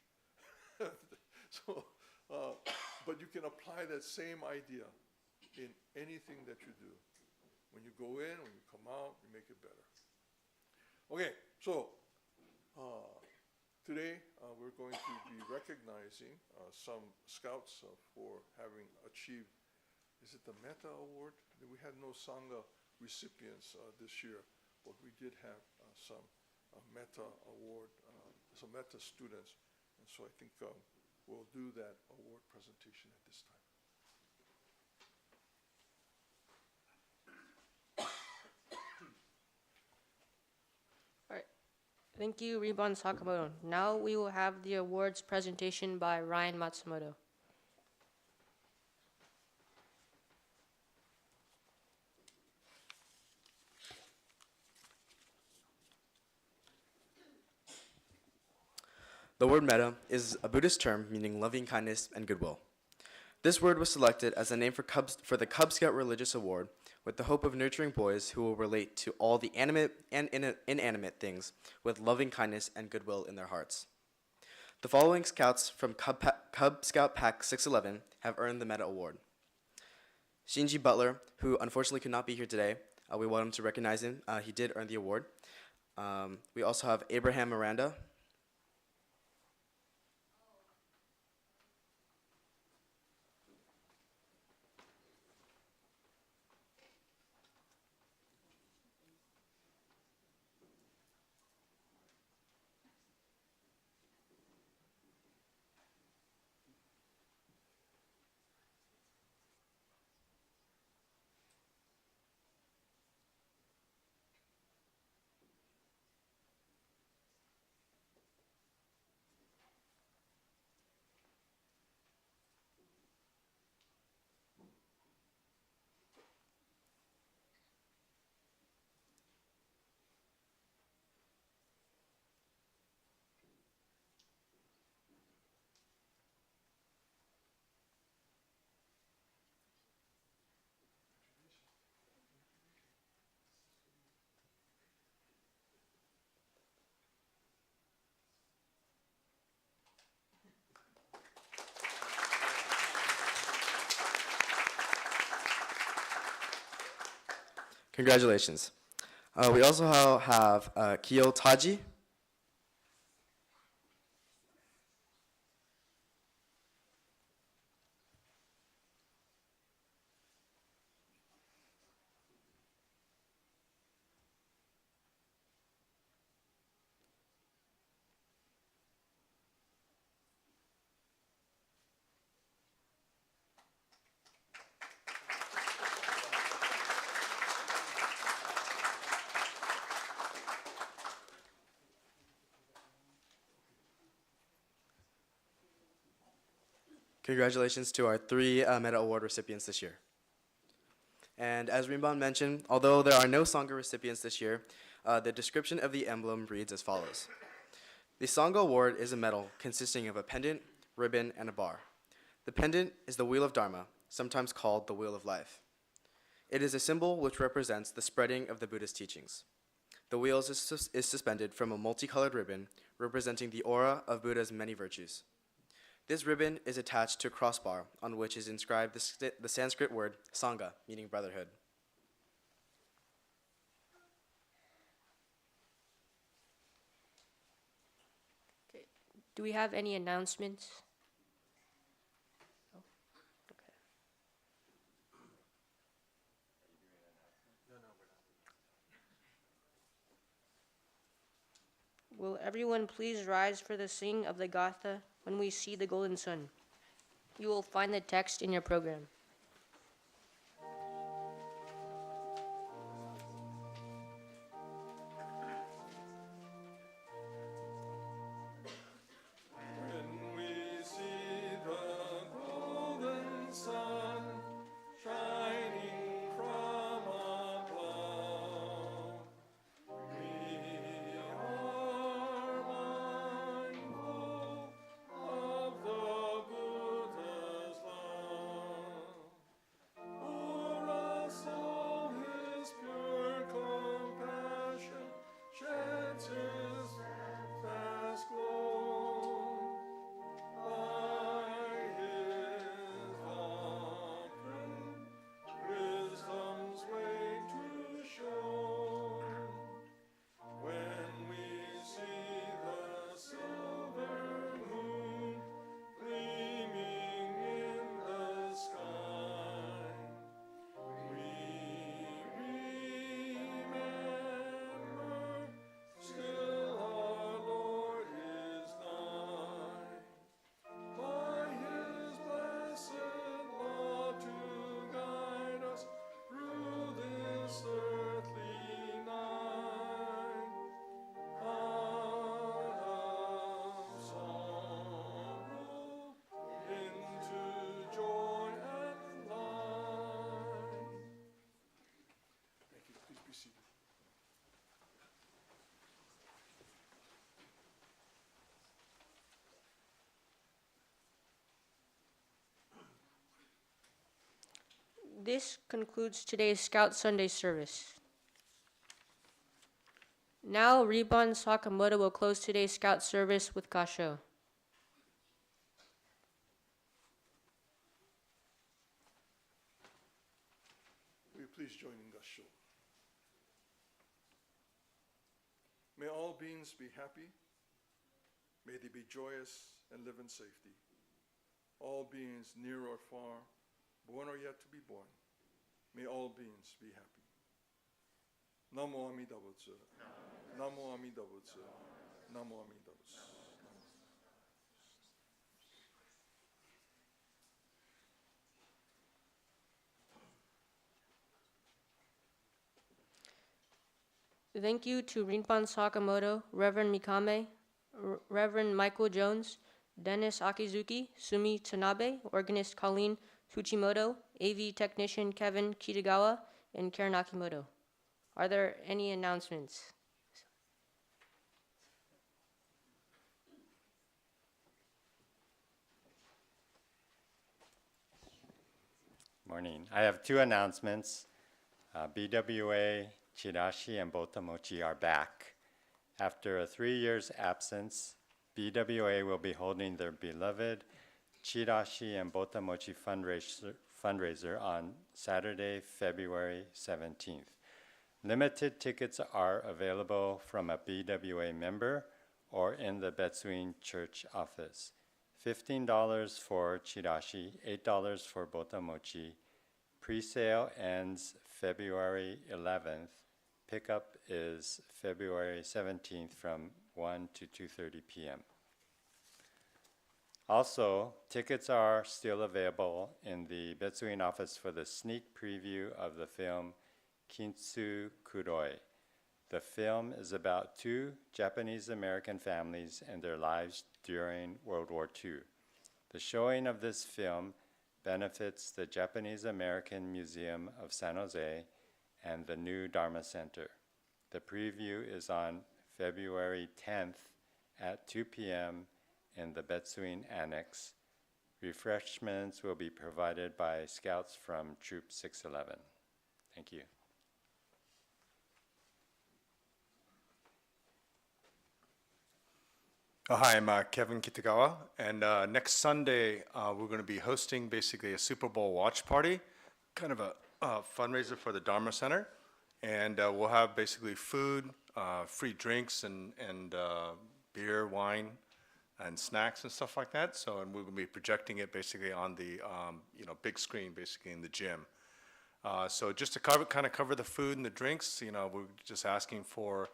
But you can apply that same idea in anything that you do. When you go in, when you come out, you make it better. Okay, so today we're going to be recognizing some scouts for having achieved, is it the Metta Award? We had no Sangha recipients this year, but we did have some Metta Award, some Metta students. And so I think we'll do that award presentation at this time. Thank you, Rinban Sakamoto. Now we will have the awards presentation by Ryan Matsumoto. The word metta is a Buddhist term meaning loving kindness and goodwill. This word was selected as a name for the Cub Scout Religious Award with the hope of nurturing boys who will relate to all the animate and inanimate things with loving kindness and goodwill in their hearts. The following scouts from Cub Scout Pack 611 have earned the Metta Award. Shinji Butler, who unfortunately could not be here today, we want him to recognize him. He did earn the award. We also have Abraham Miranda. Congratulations. We also have Kyo Taji. Congratulations to our 3 Meta Award recipients this year. And as Rinban mentioned, although there are no Sangha recipients this year, the description of the emblem reads as follows. The Sangha Award is a medal consisting of a pendant, ribbon, and a bar. The pendant is the Wheel of Dharma, sometimes called the Wheel of Life. It is a symbol which represents the spreading of the Buddha's teachings. The wheel is suspended from a multicolored ribbon representing the aura of Buddha's many virtues. This ribbon is attached to a crossbar on which is inscribed the Sanskrit word Sangha, meaning brotherhood. Okay. Do we have any announcements? No? Okay. Will everyone please rise for the singing of the Gatha when we see the golden sun? You will find the text in your program. When we see the golden sun shining from above, we are mindful of the Buddha's love. O'er us all his pure compassion sheds his fast glow. By his doctrine, wisdom's way to show. When we see the silver moon gleaming in the sky, we remember still our Lord is nigh. By his blessed law to guide us through this earthly night, out of sorrow into joy and light. Thank you. Please be seated. This concludes today's Scout Sunday service. Now, Rinban Sakamoto will close today's Scout service with Kansho. Will you please join in Gassho? May all beings be happy. May they be joyous and live in safety. All beings near or far, born or yet to be born, may all beings be happy. Namo Amida Butsu. Namo Amida Butsu. Namo Amida Butsu. Thank you to Rinban Sakamoto, Reverend Mikame, Reverend Michael Jones, Dennis Akizuki, Sumi Tanabe, Organist Colleen Fujimoto, AV Technician Kevin Kitagawa, and Karen Akimoto. Are there any announcements? Morning. I have 2 announcements. BWA, Chirashi, and Botamochi are back. After a 3 years absence, BWA will be holding their beloved Chirashi and Botamochi fundraiser on Saturday, February 17th. Limited tickets are available from a BWA member or in the Betsuin Church office. $15 for chirashi, $8 for botamochi. Pre-sale ends February 11th. Pickup is February 17th from 1 to 2:30 p.m. Also, tickets are still available in the Betsuin office for the sneak preview of the film Kintsu Kuroi. The film is about two Japanese-American families and their lives during World War II. The showing of this film benefits the Japanese-American Museum of San Jose and the new Dharma Center. The preview is on February 10th at 2 p.m. in the Betsuin Annex. Refreshments will be provided by scouts from Troop 611. Thank you. Hi, I'm Kevin Kitagawa, and next Sunday we're going to be hosting basically a Super Bowl watch party, kind of a fundraiser for the Dharma Center, and we'll have basically food, free drinks, and beer, wine, and snacks and stuff like that. So, and we're going to be projecting it basically on the big screen, basically in the gym. So just to kind of cover the food and the drinks, we're just asking for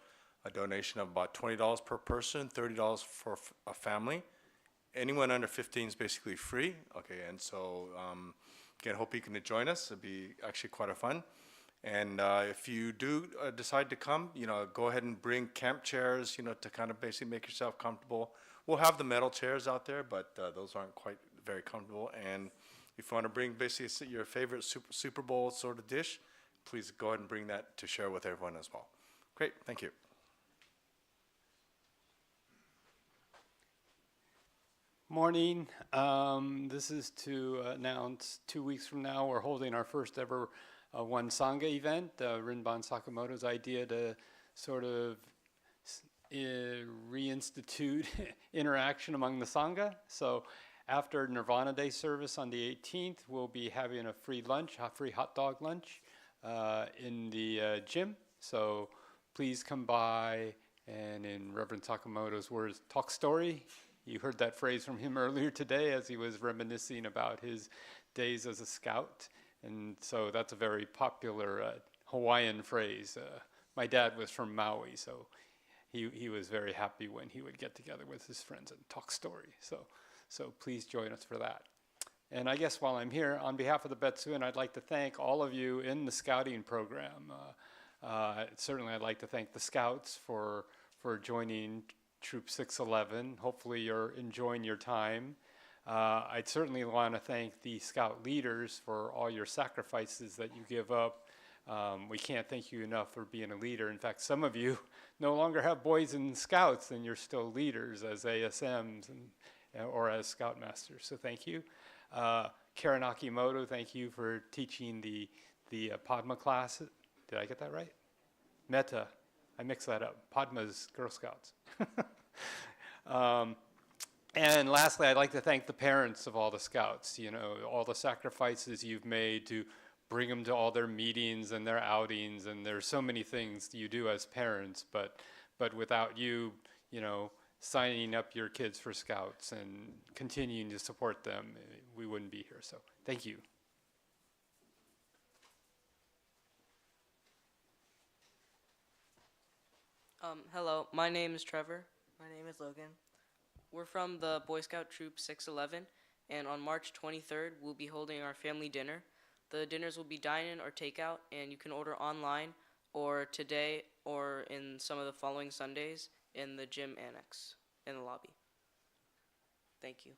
a donation of about $20 per person, $30 for a family. Anyone under 15 is basically free. Okay, and so again, hope you can join us. It'll be actually quite a fun. And if you do decide to come, go ahead and bring camp chairs, to kind of basically make yourself comfortable. We'll have the metal chairs out there, but those aren't quite very comfortable. And if you want to bring basically your favorite Super Bowl sort of dish, please go ahead and bring that to share with everyone as well. Great, thank you. Morning. This is to announce 2 weeks from now we're holding our first ever One Sangha event. Rinban Sakamoto's idea to sort of reinstitute interaction among the Sangha. So after Nirvana Day service on the 18th, we'll be having a free lunch, a free hot dog lunch in the gym. So please come by and in Reverend Sakamoto's words, talk story. You heard that phrase from him earlier today as he was reminiscing about his days as a scout. And so that's a very popular Hawaiian phrase. My dad was from Maui, so he was very happy when he would get together with his friends and talk story. So please join us for that. And I guess while I'm here, on behalf of the Betsuin, I'd like to thank all of you in the scouting program. Certainly I'd like to thank the scouts for joining Troop 611. Hopefully you're enjoying your time. I'd certainly want to thank the scout leaders for all your sacrifices that you give up. We can't thank you enough for being a leader. In fact, some of you no longer have boys in scouts and you're still leaders as ASMs or as scoutmasters, so thank you. Karen Akimoto, thank you for teaching the Padma class. Did I get that right? Metta. I mixed that up. Padma's Girl Scouts. And lastly, I'd like to thank the parents of all the scouts, all the sacrifices you've made to bring them to all their meetings and their outings, and there's so many things you do as parents, but without you, signing up your kids for scouts and continuing to support them, we wouldn't be here. So thank you. Hello, my name is Trevor. My name is Logan. We're from the Boy Scout Troop 611, and on March 23rd, we'll be holding our family dinner. The dinners will be dine-in or takeout, and you can order online or today or in some of the following Sundays in the gym annex in the lobby. Thank you.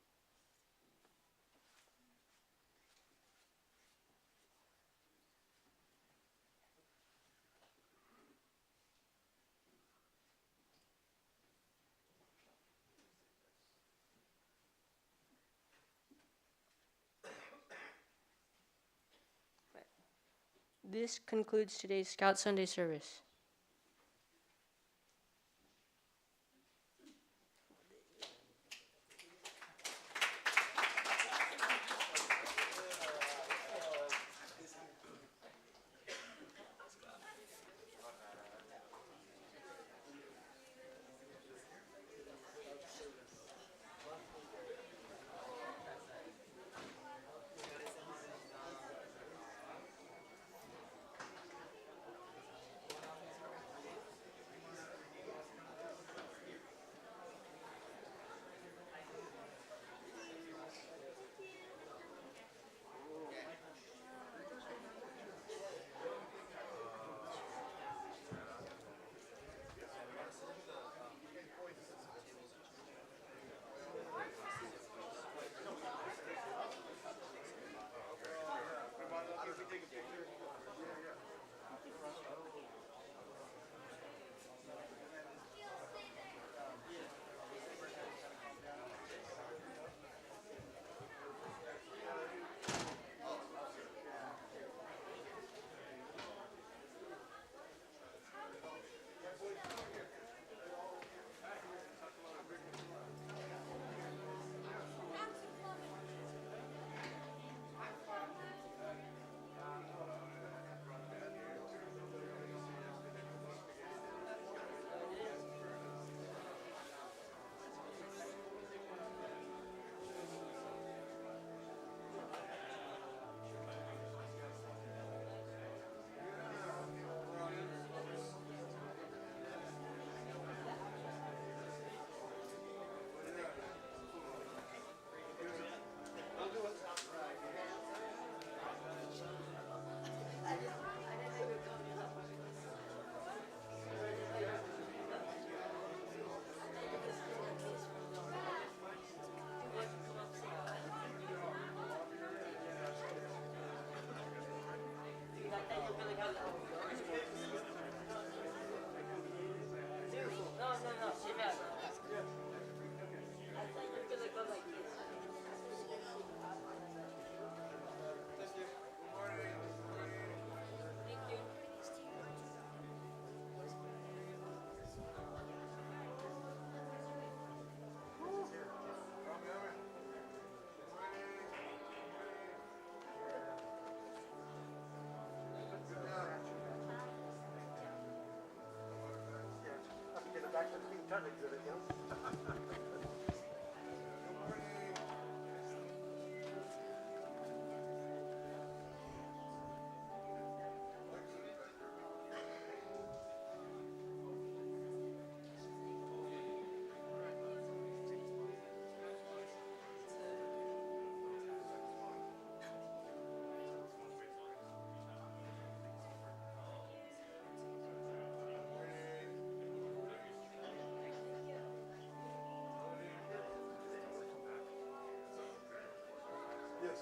This concludes today's Scout Sunday service. Have to get it back to the King Tut exhibit, you know? Yes,